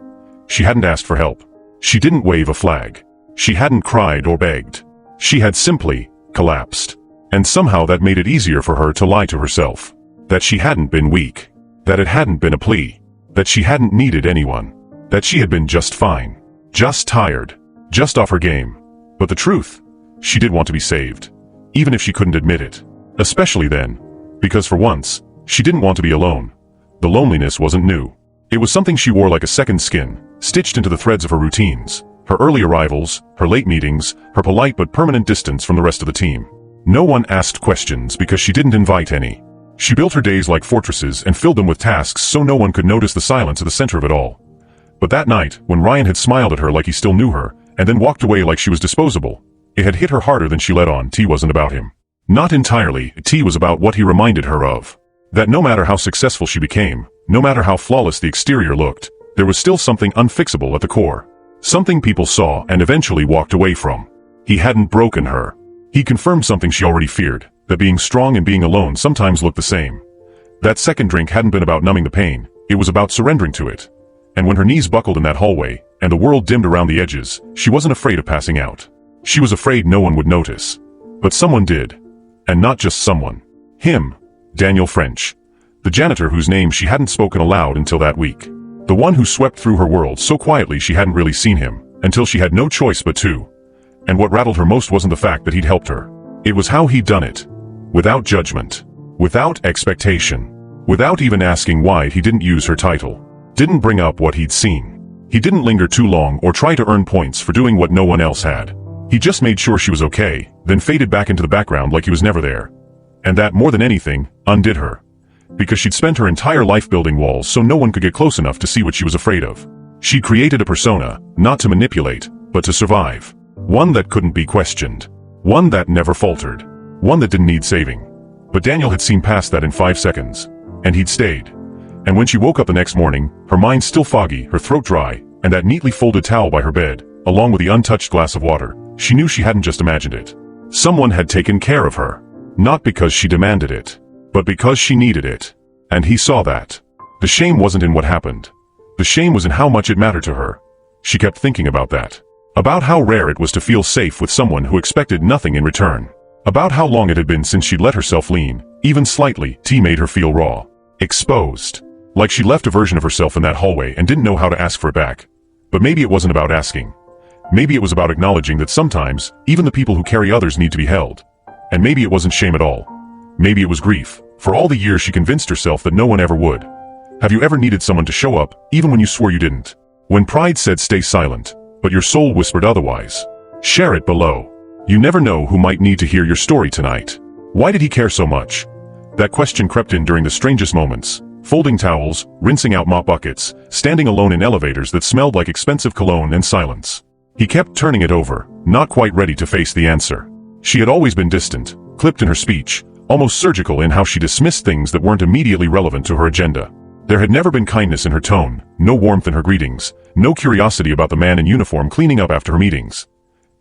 She hadn't asked for help. She didn't wave a flag. She hadn't cried or begged. She had simply collapsed. And somehow that made it easier for her to lie to herself. That she hadn't been weak. That it hadn't been a plea. That she hadn't needed anyone. That she had been just fine. Just tired. Just off her game. But the truth? She did want to be saved. Even if she couldn't admit it. Especially then. Because for once, she didn't want to be alone. The loneliness wasn't new. It was something she wore like a second skin, stitched into the threads of her routines. Her early arrivals, her late meetings, her polite but permanent distance from the rest of the team. No one asked questions because she didn't invite any. She built her days like fortresses and filled them with tasks so no one could notice the silence at the center of it all. But that night, when Ryan had smiled at her like he still knew her, and then walked away like she was disposable, it had hit her harder than she let on. T wasn't about him. Not entirely. T was about what he reminded her of. That no matter how successful she became, no matter how flawless the exterior looked, there was still something unfixable at the core. Something people saw and eventually walked away from. He hadn't broken her. He confirmed something she already feared, that being strong and being alone sometimes looked the same. That second drink hadn't been about numbing the pain, it was about surrendering to it. And when her knees buckled in that hallway, and the world dimmed around the edges, she wasn't afraid of passing out. She was afraid no one would notice. But someone did. And not just someone. Him. Daniel French. The janitor whose name she hadn't spoken aloud until that week. The one who swept through her world so quietly she hadn't really seen him, until she had no choice but to. And what rattled her most wasn't the fact that he'd helped her. It was how he'd done it. Without judgment. Without expectation. Without even asking why he didn't use her title. Didn't bring up what he'd seen. He didn't linger too long or try to earn points for doing what no one else had. He just made sure she was okay, then faded back into the background like he was never there. And that, more than anything, undid her. Because she'd spent her entire life building walls so no one could get close enough to see what she was afraid of. She created a persona, not to manipulate, but to survive. One that couldn't be questioned. One that never faltered. One that didn't need saving. But Daniel had seen past that in 5 seconds. And he'd stayed. And when she woke up the next morning, her mind still foggy, her throat dry, and that neatly folded towel by her bed, along with the untouched glass of water, she knew she hadn't just imagined it. Someone had taken care of her. Not because she demanded it, but because she needed it. And he saw that. The shame wasn't in what happened. The shame was in how much it mattered to her. She kept thinking about that. About how rare it was to feel safe with someone who expected nothing in return. About how long it had been since she'd let herself lean, even slightly. T made her feel raw. Exposed. Like she left a version of herself in that hallway and didn't know how to ask for it back. But maybe it wasn't about asking. Maybe it was about acknowledging that sometimes, even the people who carry others need to be held. And maybe it wasn't shame at all. Maybe it was grief. For all the years she convinced herself that no one ever would. Have you ever needed someone to show up, even when you swore you didn't? When pride said stay silent, but your soul whispered otherwise? Share it below. You never know who might need to hear your story tonight. Why did he care so much? That question crept in during the strangest moments. Folding towels, rinsing out mop buckets, standing alone in elevators that smelled like expensive cologne and silence. He kept turning it over, not quite ready to face the answer. She had always been distant, clipped in her speech, almost surgical in how she dismissed things that weren't immediately relevant to her agenda. There had never been kindness in her tone, no warmth in her greetings, no curiosity about the man in uniform cleaning up after her meetings.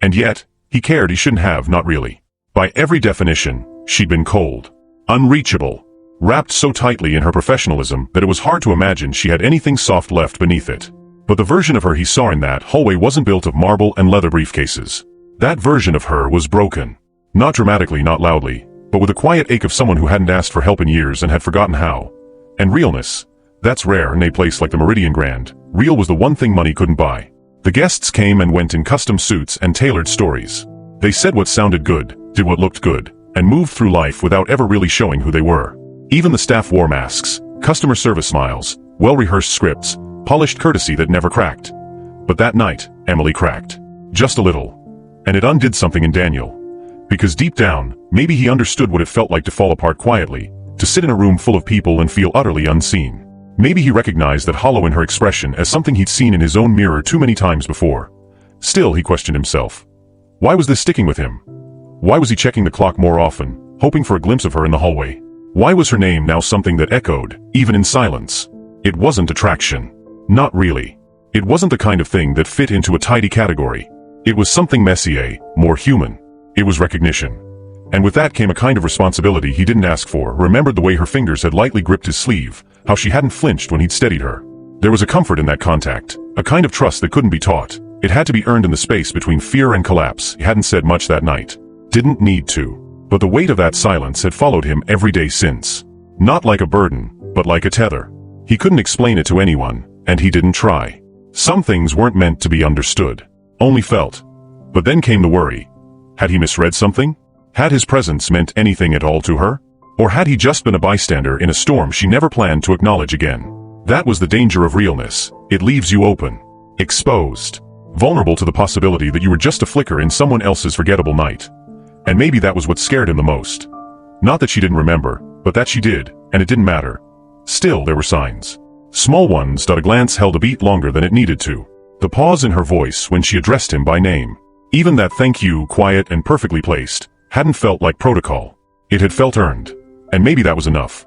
And yet, he cared he shouldn't have, not really. By every definition, she'd been cold. Unreachable. Wrapped so tightly in her professionalism that it was hard to imagine she had anything soft left beneath it. But the version of her he saw in that hallway wasn't built of marble and leather briefcases. That version of her was broken. Not dramatically, not loudly, but with a quiet ache of someone who hadn't asked for help in years and had forgotten how. And realness. That's rare in a place like the Meridian Grand. Real was the one thing money couldn't buy. The guests came and went in custom suits and tailored stories. They said what sounded good, did what looked good, and moved through life without ever really showing who they were. Even the staff wore masks, customer service smiles, well-rehearsed scripts, polished courtesy that never cracked. But that night, Emily cracked. Just a little. And it undid something in Daniel. Because deep down, maybe he understood what it felt like to fall apart quietly, to sit in a room full of people and feel utterly unseen. Maybe he recognized that hollow in her expression as something he'd seen in his own mirror too many times before. Still, he questioned himself. Why was this sticking with him? Why was he checking the clock more often, hoping for a glimpse of her in the hallway? Why was her name now something that echoed, even in silence? It wasn't attraction. Not really. It wasn't the kind of thing that fit into a tidy category. It was something messier, more human. It was recognition. And with that came a kind of responsibility he didn't ask for. Remembered the way her fingers had lightly gripped his sleeve, how she hadn't flinched when he'd steadied her. There was a comfort in that contact, a kind of trust that couldn't be taught. It had to be earned in the space between fear and collapse. He hadn't said much that night. Didn't need to. But the weight of that silence had followed him every day since. Not like a burden, but like a tether. He couldn't explain it to anyone, and he didn't try. Some things weren't meant to be understood, only felt. But then came the worry. Had he misread something? Had his presence meant anything at all to her? Or had he just been a bystander in a storm she never planned to acknowledge again? That was the danger of realness. It leaves you open, exposed, vulnerable to the possibility that you were just a flicker in someone else's forgettable night. And maybe that was what scared him the most. Not that she didn't remember, but that she did, and it didn't matter. Still, there were signs. Small ones. A glance held a beat longer than it needed to. The pause in her voice when she addressed him by name. Even that thank you, quiet and perfectly placed, hadn't felt like protocol. It had felt earned. And maybe that was enough.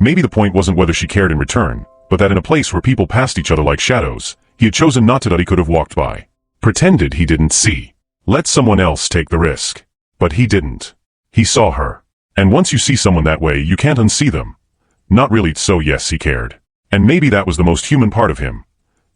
Maybe the point wasn't whether she cared in return, but that in a place where people passed each other like shadows, he had chosen not to. That he could have walked by. Pretended he didn't see. Let someone else take the risk. But he didn't. He saw her. And once you see someone that way, you can't unsee them. Not really, so yes, he cared. And maybe that was the most human part of him.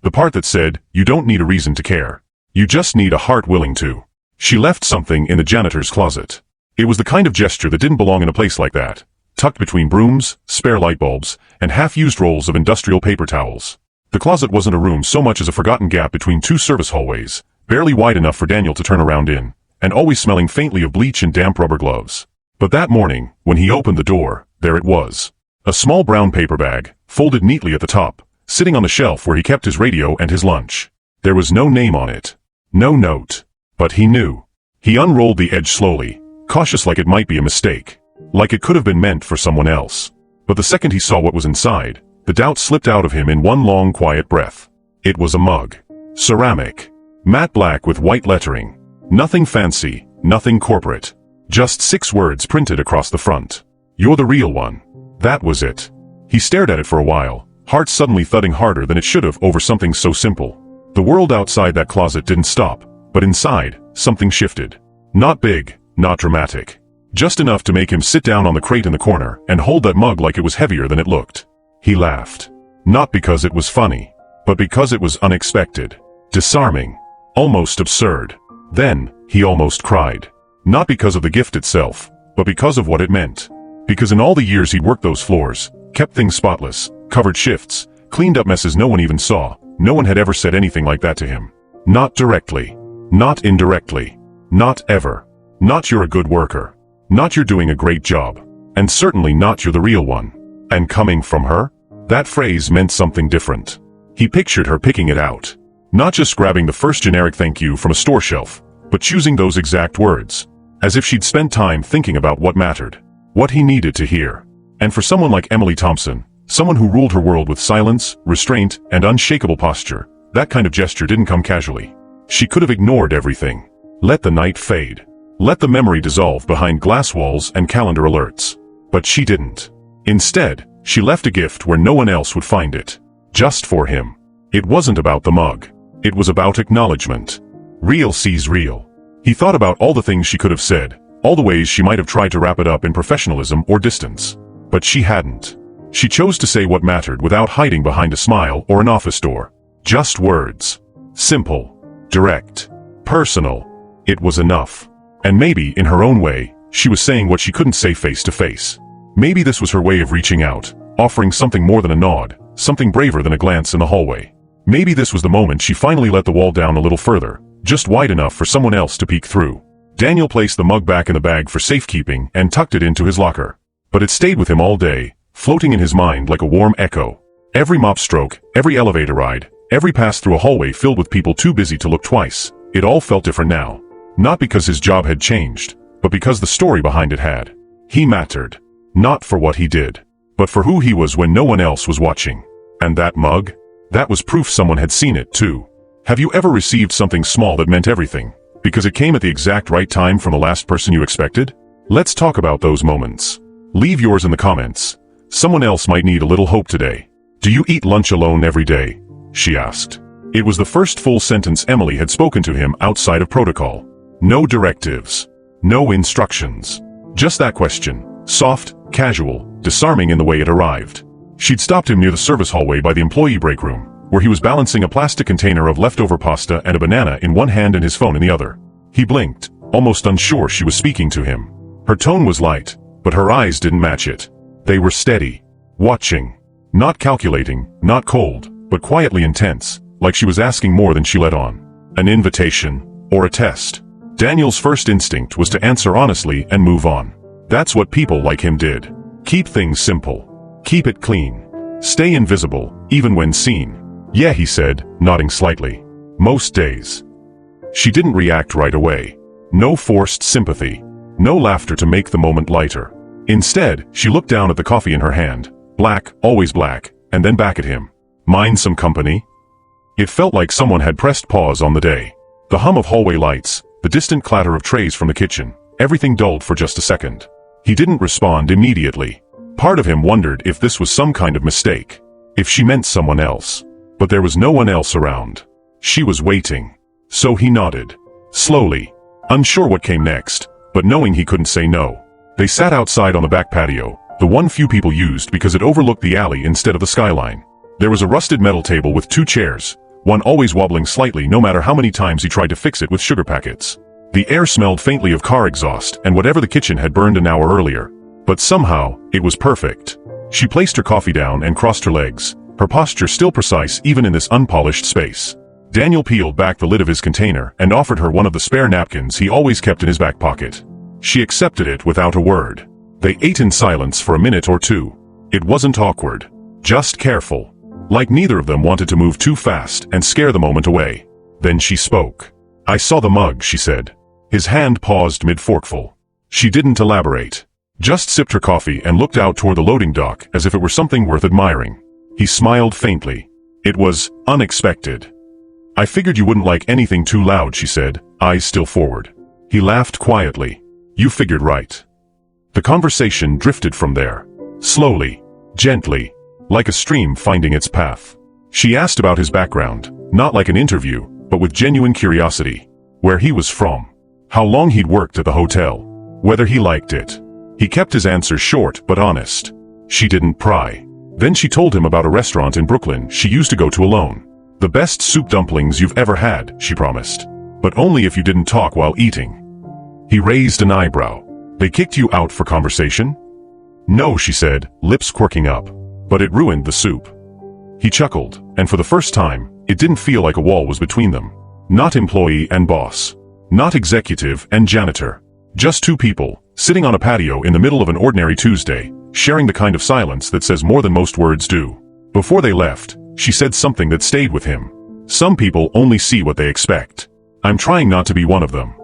The part that said, you don't need a reason to care. You just need a heart willing to. She left something in the janitor's closet. It was the kind of gesture that didn't belong in a place like that. Tucked between brooms, spare light bulbs, and half-used rolls of industrial paper towels. The closet wasn't a room so much as a forgotten gap between two service hallways, barely wide enough for Daniel to turn around in, and always smelling faintly of bleach and damp rubber gloves. But that morning, when he opened the door, there it was. A small brown paper bag, folded neatly at the top, sitting on the shelf where he kept his radio and his lunch. There was no name on it. No note. But he knew. He unrolled the edge slowly, cautious like it might be a mistake. Like it could have been meant for someone else. But the second he saw what was inside, the doubt slipped out of him in one long quiet breath. It was a mug. Ceramic. Matte black with white lettering. Nothing fancy, nothing corporate. Just 6 words printed across the front. You're the real one. That was it. He stared at it for a while, heart suddenly thudding harder than it should have over something so simple. The world outside that closet didn't stop, but inside, something shifted. Not big, not dramatic. Just enough to make him sit down on the crate in the corner and hold that mug like it was heavier than it looked. He laughed. Not because it was funny, but because it was unexpected. Disarming. Almost absurd. Then, he almost cried. Not because of the gift itself, but because of what it meant. Because in all the years he'd worked those floors, kept things spotless, covered shifts, cleaned up messes no one even saw, no one had ever said anything like that to him. Not directly. Not indirectly. Not ever. Not you're a good worker. Not you're doing a great job. And certainly not you're the real one. And coming from her? That phrase meant something different. He pictured her picking it out. Not just grabbing the first generic thank you from a store shelf, but choosing those exact words. As if she'd spent time thinking about what mattered. What he needed to hear. And for someone like Emily Thompson, someone who ruled her world with silence, restraint, and unshakable posture, that kind of gesture didn't come casually. She could have ignored everything. Let the night fade. Let the memory dissolve behind glass walls and calendar alerts. But she didn't. Instead, she left a gift where no one else would find it. Just for him. It wasn't about the mug. It was about acknowledgement. Real sees real. He thought about all the things she could have said, all the ways she might have tried to wrap it up in professionalism or distance. But she hadn't. She chose to say what mattered without hiding behind a smile or an office door. Just words. Simple. Direct. Personal. It was enough. And maybe, in her own way, she was saying what she couldn't say face to face. Maybe this was her way of reaching out, offering something more than a nod, something braver than a glance in the hallway. Maybe this was the moment she finally let the wall down a little further, just wide enough for someone else to peek through. Daniel placed the mug back in the bag for safekeeping and tucked it into his locker. But it stayed with him all day, floating in his mind like a warm echo. Every mop stroke, every elevator ride, every pass through a hallway filled with people too busy to look twice, It all felt different now. Not because his job had changed, but because the story behind it had. He mattered. Not for what he did, but for who he was when no one else was watching. And that mug? That was proof someone had seen it too. Have you ever received something small that meant everything, because it came at the exact right time from the last person you expected? Let's talk about those moments. Leave yours in the comments. Someone else might need a little hope today. Do you eat lunch alone every day? She asked. It was the first full sentence Emily had spoken to him outside of protocol. No directives. No instructions. Just that question, soft, casual, disarming in the way it arrived. She'd stopped him near the service hallway by the employee break room, where he was balancing a plastic container of leftover pasta and a banana in one hand and his phone in the other. He blinked, almost unsure she was speaking to him. Her tone was light, but her eyes didn't match it. They were steady, watching, not calculating, not cold, but quietly intense, like she was asking more than she let on. An invitation, or a test. Daniel's first instinct was to answer honestly and move on. That's what people like him did. Keep things simple. Keep it clean. Stay invisible, even when seen. Yeah, he said, nodding slightly. Most days. She didn't react right away. No forced sympathy. No laughter to make the moment lighter. Instead, she looked down at the coffee in her hand. Black, always black, and then back at him. Mind some company? It felt like someone had pressed pause on the day. The hum of hallway lights, the distant clatter of trays from the kitchen, everything dulled for just a second. He didn't respond immediately. Part of him wondered if this was some kind of mistake. If she meant someone else. But there was no one else around. She was waiting. So he nodded. Slowly. Unsure what came next, but knowing he couldn't say no. They sat outside on the back patio, the one few people used because it overlooked the alley instead of the skyline. There was a rusted metal table with 2 chairs, one always wobbling slightly no matter how many times he tried to fix it with sugar packets. The air smelled faintly of car exhaust and whatever the kitchen had burned an hour earlier. But somehow, it was perfect. She placed her coffee down and crossed her legs, her posture still precise even in this unpolished space. Daniel peeled back the lid of his container and offered her one of the spare napkins he always kept in his back pocket. She accepted it without a word. They ate in silence for a minute or two. It wasn't awkward. Just careful. Like neither of them wanted to move too fast and scare the moment away. Then she spoke. I saw the mug, she said. His hand paused mid-forkful. She didn't elaborate. Just sipped her coffee and looked out toward the loading dock as if it were something worth admiring. He smiled faintly. It was unexpected. I figured you wouldn't like anything too loud, she said, eyes still forward. He laughed quietly. You figured right. The conversation drifted from there. Slowly. Gently. Like a stream finding its path. She asked about his background, not like an interview, but with genuine curiosity. Where he was from. How long he'd worked at the hotel. Whether he liked it. He kept his answers short but honest. She didn't pry. Then she told him about a restaurant in Brooklyn she used to go to alone. The best soup dumplings you've ever had, she promised. But only if you didn't talk while eating. He raised an eyebrow. They kicked you out for conversation? No, she said, lips quirking up. But it ruined the soup. He chuckled, and for the first time, it didn't feel like a wall was between them. Not employee and boss. Not executive and janitor. Just 2 people, sitting on a patio in the middle of an ordinary Tuesday, sharing the kind of silence that says more than most words do. Before they left, she said something that stayed with him. Some people only see what they expect. I'm trying not to be one of them.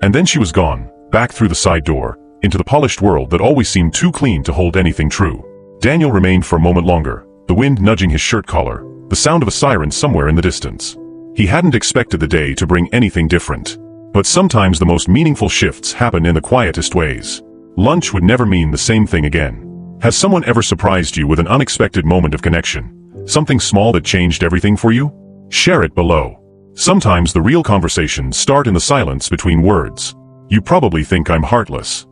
And then she was gone, back through the side door, into the polished world that always seemed too clean to hold anything true. Daniel remained for a moment longer, the wind nudging his shirt collar, the sound of a siren somewhere in the distance. He hadn't expected the day to bring anything different. But sometimes the most meaningful shifts happen in the quietest ways. Lunch would never mean the same thing again. Has someone ever surprised you with an unexpected moment of connection? Something small that changed everything for you? Share it below. Sometimes the real conversations start in the silence between words. You probably think I'm heartless.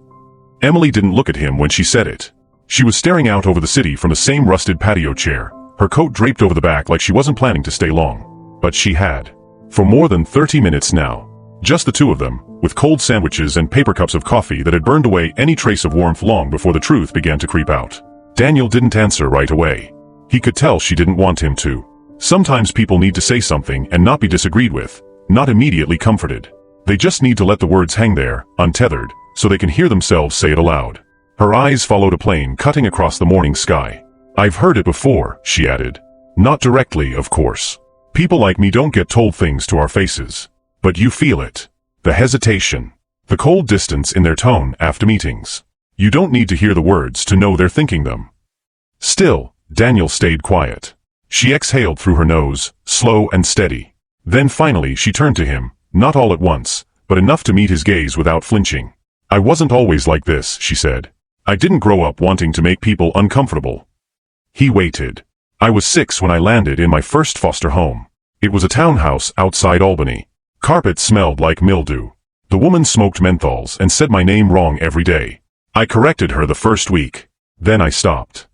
Emily didn't look at him when she said it. She was staring out over the city from the same rusted patio chair, her coat draped over the back like she wasn't planning to stay long. But she had. For more than 30 minutes now. Just the 2 of them, with cold sandwiches and paper cups of coffee that had burned away any trace of warmth long before the truth began to creep out. Daniel didn't answer right away. He could tell she didn't want him to. Sometimes people need to say something and not be disagreed with, not immediately comforted. They just need to let the words hang there, untethered, so they can hear themselves say it aloud. Her eyes followed a plane cutting across the morning sky. I've heard it before, she added. Not directly, of course. People like me don't get told things to our faces. But you feel it. The hesitation. The cold distance in their tone after meetings. You don't need to hear the words to know they're thinking them. Still, Daniel stayed quiet. She exhaled through her nose, slow and steady. Then finally she turned to him, not all at once, but enough to meet his gaze without flinching. I wasn't always like this, she said. I didn't grow up wanting to make people uncomfortable. He waited. I was 6 when I landed in my first foster home. It was a townhouse outside Albany. Carpet smelled like mildew. The woman smoked menthols and said my name wrong every day. I corrected her the first week. Then I stopped.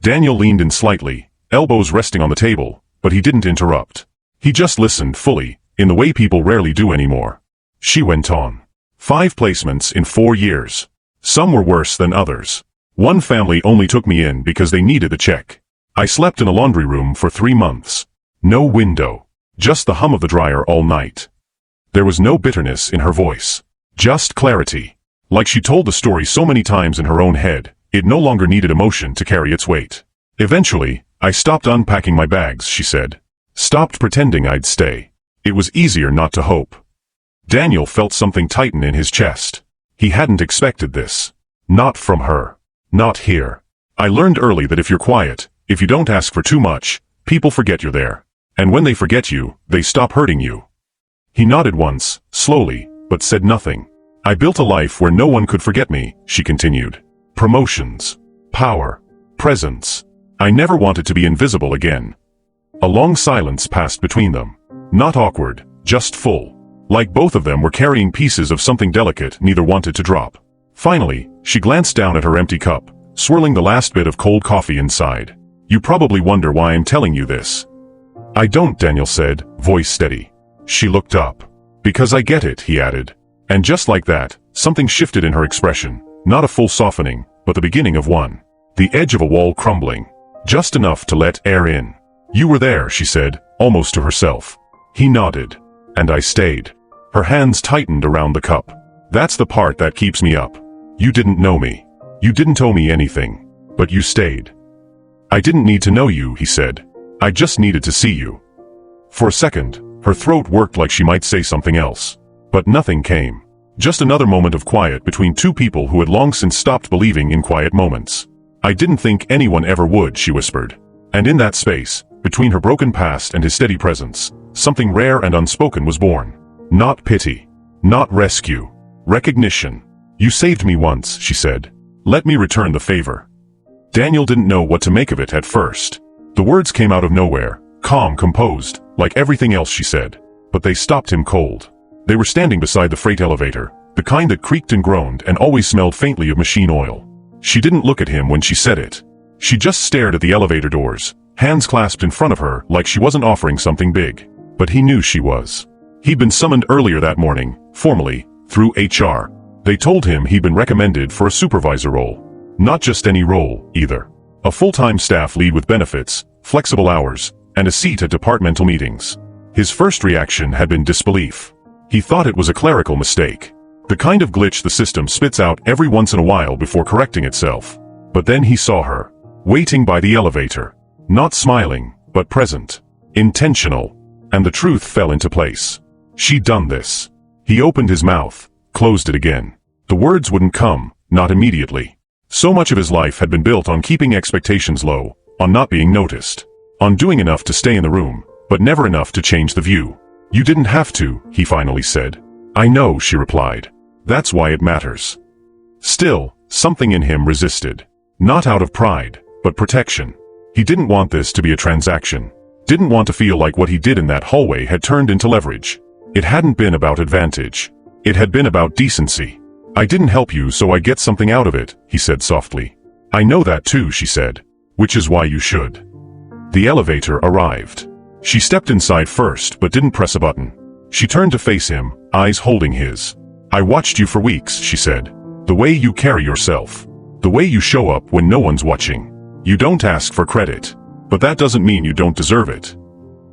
Daniel leaned in slightly, elbows resting on the table, but he didn't interrupt. He just listened fully, in the way people rarely do anymore. She went on. 5 placements in 4 years. Some were worse than others. One family only took me in because they needed a check. I slept in a laundry room for 3 months. No window. Just the hum of the dryer all night. There was no bitterness in her voice. Just clarity. Like she told the story so many times in her own head, it no longer needed emotion to carry its weight. Eventually, I stopped unpacking my bags, she said. Stopped pretending I'd stay. It was easier not to hope. Daniel felt something tighten in his chest. He hadn't expected this. Not from her. Not here. I learned early that if you're quiet, if you don't ask for too much, people forget you're there. And when they forget you, they stop hurting you. He nodded once, slowly, but said nothing. I built a life where no one could forget me, she continued. Promotions. Power. Presence. I never wanted to be invisible again. A long silence passed between them. Not awkward, just full. Like both of them were carrying pieces of something delicate neither wanted to drop. Finally, she glanced down at her empty cup, swirling the last bit of cold coffee inside. You probably wonder why I'm telling you this. I don't, Daniel said, voice steady. She looked up. Because I get it, he added. And just like that, something shifted in her expression, not a full softening, but the beginning of one. The edge of a wall crumbling. Just enough to let air in. You were there, she said, almost to herself. He nodded. And I stayed. Her hands tightened around the cup. That's the part that keeps me up. You didn't know me. You didn't owe me anything. But you stayed. I didn't need to know you, he said. I just needed to see you. For a second, her throat worked like she might say something else. But nothing came. Just another moment of quiet between two people who had long since stopped believing in quiet moments. I didn't think anyone ever would, she whispered. And in that space, between her broken past and his steady presence, something rare and unspoken was born. Not pity. Not rescue. Recognition. You saved me once, she said. Let me return the favor. Daniel didn't know what to make of it at first. The words came out of nowhere, calm, composed, like everything else she said. But they stopped him cold. They were standing beside the freight elevator, the kind that creaked and groaned and always smelled faintly of machine oil. She didn't look at him when she said it. She just stared at the elevator doors, hands clasped in front of her like she wasn't offering something big. But he knew she was. He'd been summoned earlier that morning, formally, through HR. They told him he'd been recommended for a supervisor role. Not just any role, either. A full-time staff lead with benefits, flexible hours, and a seat at departmental meetings. His first reaction had been disbelief. He thought it was a clerical mistake. The kind of glitch the system spits out every once in a while before correcting itself. But then he saw her, waiting by the elevator. Not smiling, but present. Intentional. And the truth fell into place. She'd done this. He opened his mouth, closed it again. The words wouldn't come, not immediately. So much of his life had been built on keeping expectations low, on not being noticed, on doing enough to stay in the room, but never enough to change the view. You didn't have to, he finally said. I know, she replied. That's why it matters. Still, something in him resisted. Not out of pride, but protection. He didn't want this to be a transaction. Didn't want to feel like what he did in that hallway had turned into leverage. It hadn't been about advantage. It had been about decency. I didn't help you so I get something out of it, he said softly. I know that too, she said. Which is why you should. The elevator arrived. She stepped inside first but didn't press a button. She turned to face him, eyes holding his. I watched you for weeks, she said. The way you carry yourself. The way you show up when no one's watching. You don't ask for credit. But that doesn't mean you don't deserve it.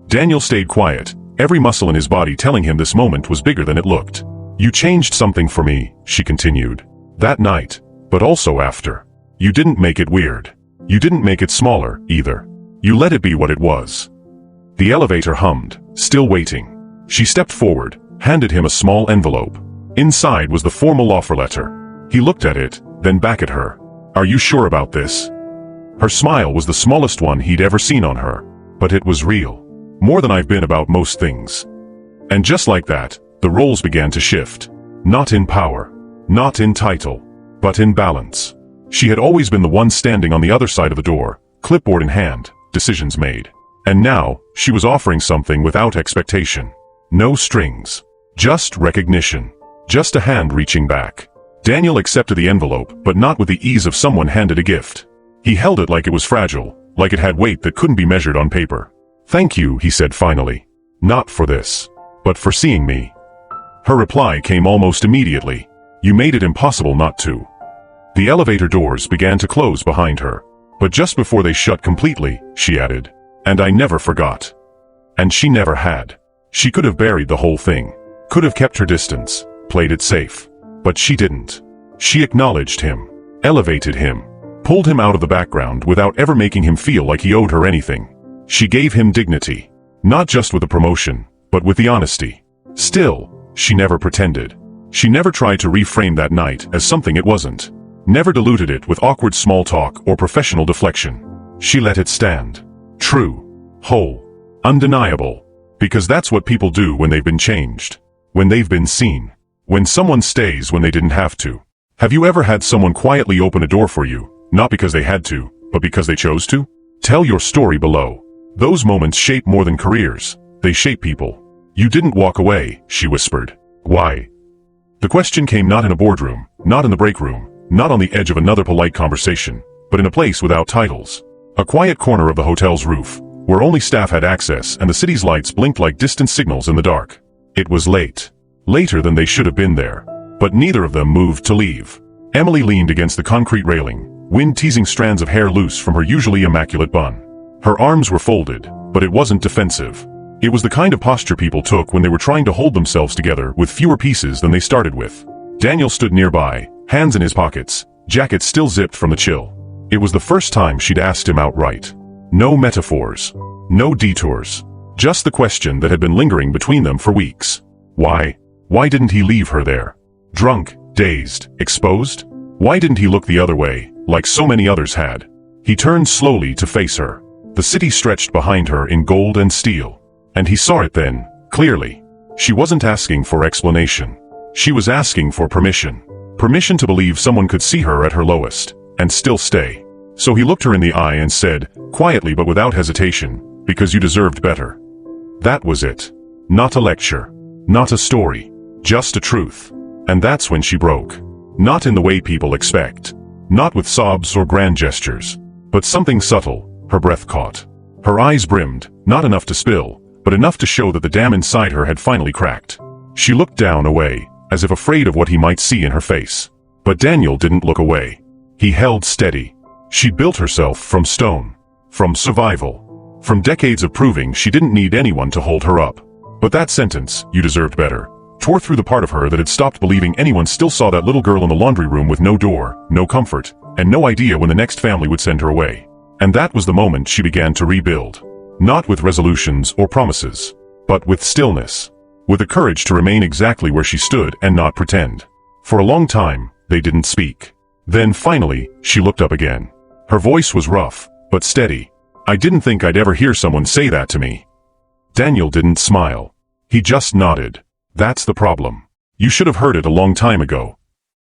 Daniel stayed quiet, every muscle in his body telling him this moment was bigger than it looked. You changed something for me, she continued. That night, but also after. You didn't make it weird. You didn't make it smaller, either. You let it be what it was. The elevator hummed, still waiting. She stepped forward, handed him a small envelope. Inside was the formal offer letter. He looked at it, then back at her. "Are you sure about this?" Her smile was the smallest one he'd ever seen on her, but it was real. "More than I've been about most things." And just like that, the roles began to shift. Not in power, not in title, but in balance. She had always been the one standing on the other side of the door, clipboard in hand, decisions made. And now, she was offering something without expectation. No strings. Just recognition. Just a hand reaching back. Daniel accepted the envelope, but not with the ease of someone handed a gift. He held it like it was fragile, like it had weight that couldn't be measured on paper. "Thank you," he said finally. "Not for this, but for seeing me." Her reply came almost immediately. "You made it impossible not to." The elevator doors began to close behind her. But just before they shut completely, she added, "And I never forgot." And she never had. She could have buried the whole thing. Could have kept her distance, played it safe. But she didn't. She acknowledged him, elevated him, pulled him out of the background without ever making him feel like he owed her anything. She gave him dignity. Not just with the promotion, but with the honesty. Still, she never pretended. She never tried to reframe that night as something it wasn't. Never diluted it with awkward small talk or professional deflection. She let it stand. True. Whole. Undeniable. Because that's what people do when they've been changed. When they've been seen. When someone stays when they didn't have to. Have you ever had someone quietly open a door for you, not because they had to, but because they chose to? Tell your story below. Those moments shape more than careers. They shape people. "You didn't walk away," she whispered. "Why?" The question came not in a boardroom, not in the break room, not on the edge of another polite conversation, but in a place without titles. A quiet corner of the hotel's roof, where only staff had access and the city's lights blinked like distant signals in the dark. It was late. Later than they should have been there. But neither of them moved to leave. Emily leaned against the concrete railing, wind teasing strands of hair loose from her usually immaculate bun. Her arms were folded, but it wasn't defensive. It was the kind of posture people took when they were trying to hold themselves together with fewer pieces than they started with. Daniel stood nearby, hands in his pockets, jacket still zipped from the chill. It was the first time she'd asked him outright. No metaphors. No detours. Just the question that had been lingering between them for weeks. Why? Why didn't he leave her there? Drunk, dazed, exposed? Why didn't he look the other way, like so many others had? He turned slowly to face her. The city stretched behind her in gold and steel. And he saw it then, clearly. She wasn't asking for explanation. She was asking for permission. Permission to believe someone could see her at her lowest, and still stay. So he looked her in the eye and said, quietly but without hesitation, "Because you deserved better." That was it. Not a lecture. Not a story. Just a truth. And that's when she broke. Not in the way people expect. Not with sobs or grand gestures. But something subtle, her breath caught. Her eyes brimmed, not enough to spill, but enough to show that the dam inside her had finally cracked. She looked down, away, as if afraid of what he might see in her face. But Daniel didn't look away. He held steady. She'd built herself from stone. From survival. From decades of proving she didn't need anyone to hold her up. But that sentence, "You deserved better," tore through the part of her that had stopped believing anyone still saw that little girl in the laundry room with no door, no comfort, and no idea when the next family would send her away. And that was the moment she began to rebuild. Not with resolutions or promises, but with stillness. With the courage to remain exactly where she stood and not pretend. For a long time, they didn't speak. Then finally, she looked up again. Her voice was rough, but steady. "I didn't think I'd ever hear someone say that to me." Daniel didn't smile. He just nodded. "That's the problem. You should have heard it a long time ago."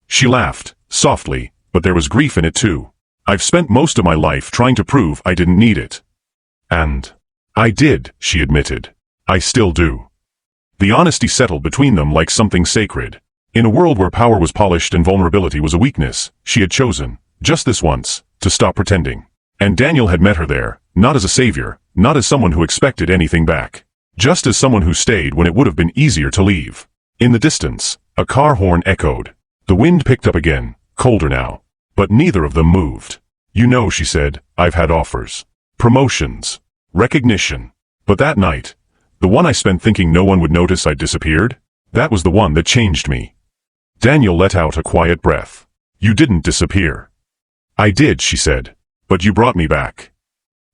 She laughed, softly, but there was grief in it too. "I've spent most of my life trying to prove I didn't need it." And I did, she admitted. "I still do." The honesty settled between them like something sacred. In a world where power was polished and vulnerability was a weakness, she had chosen, just this once, to stop pretending. And Daniel had met her there, not as a savior, not as someone who expected anything back. Just as someone who stayed when it would have been easier to leave. In the distance, a car horn echoed. The wind picked up again, colder now. But neither of them moved. "You know," she said, "I've had offers. Promotions. Recognition. But that night, the one I spent thinking no one would notice I'd disappeared, that was the one that changed me." Daniel let out a quiet breath. "You didn't disappear." "I did," she said. "But you brought me back."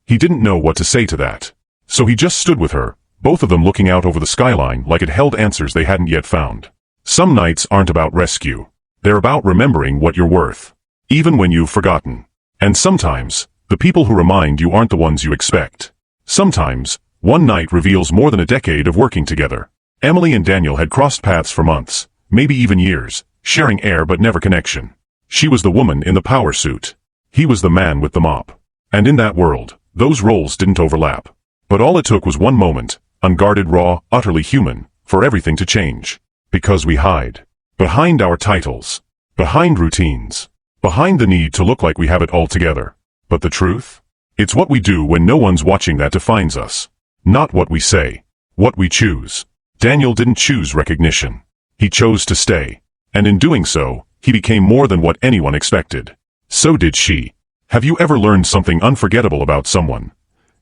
He didn't know what to say to that. So he just stood with her, both of them looking out over the skyline like it held answers they hadn't yet found. Some nights aren't about rescue. They're about remembering what you're worth, even when you've forgotten. And sometimes, the people who remind you aren't the ones you expect. Sometimes, one night reveals more than a decade of working together. Emily and Daniel had crossed paths for months, maybe even years, sharing air but never connection. She was the woman in the power suit. He was the man with the mop. And in that world, those roles didn't overlap. But all it took was one moment, unguarded, raw, utterly human, for everything to change. Because we hide. Behind our titles. Behind routines. Behind the need to look like we have it all together. But the truth? It's what we do when no one's watching that defines us. Not what we say. What we choose. Daniel didn't choose recognition. He chose to stay. And in doing so, he became more than what anyone expected. So did she. Have you ever learned something unforgettable about someone,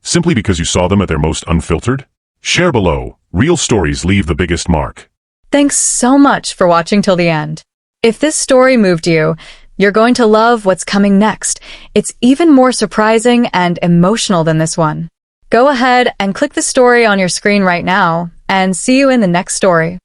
simply because you saw them at their most unfiltered? Share below. Real stories leave the biggest mark. Thanks so much for watching till the end. If this story moved you, you're going to love what's coming next. It's even more surprising and emotional than this one. Go ahead and click the story on your screen right now, and see you in the next story.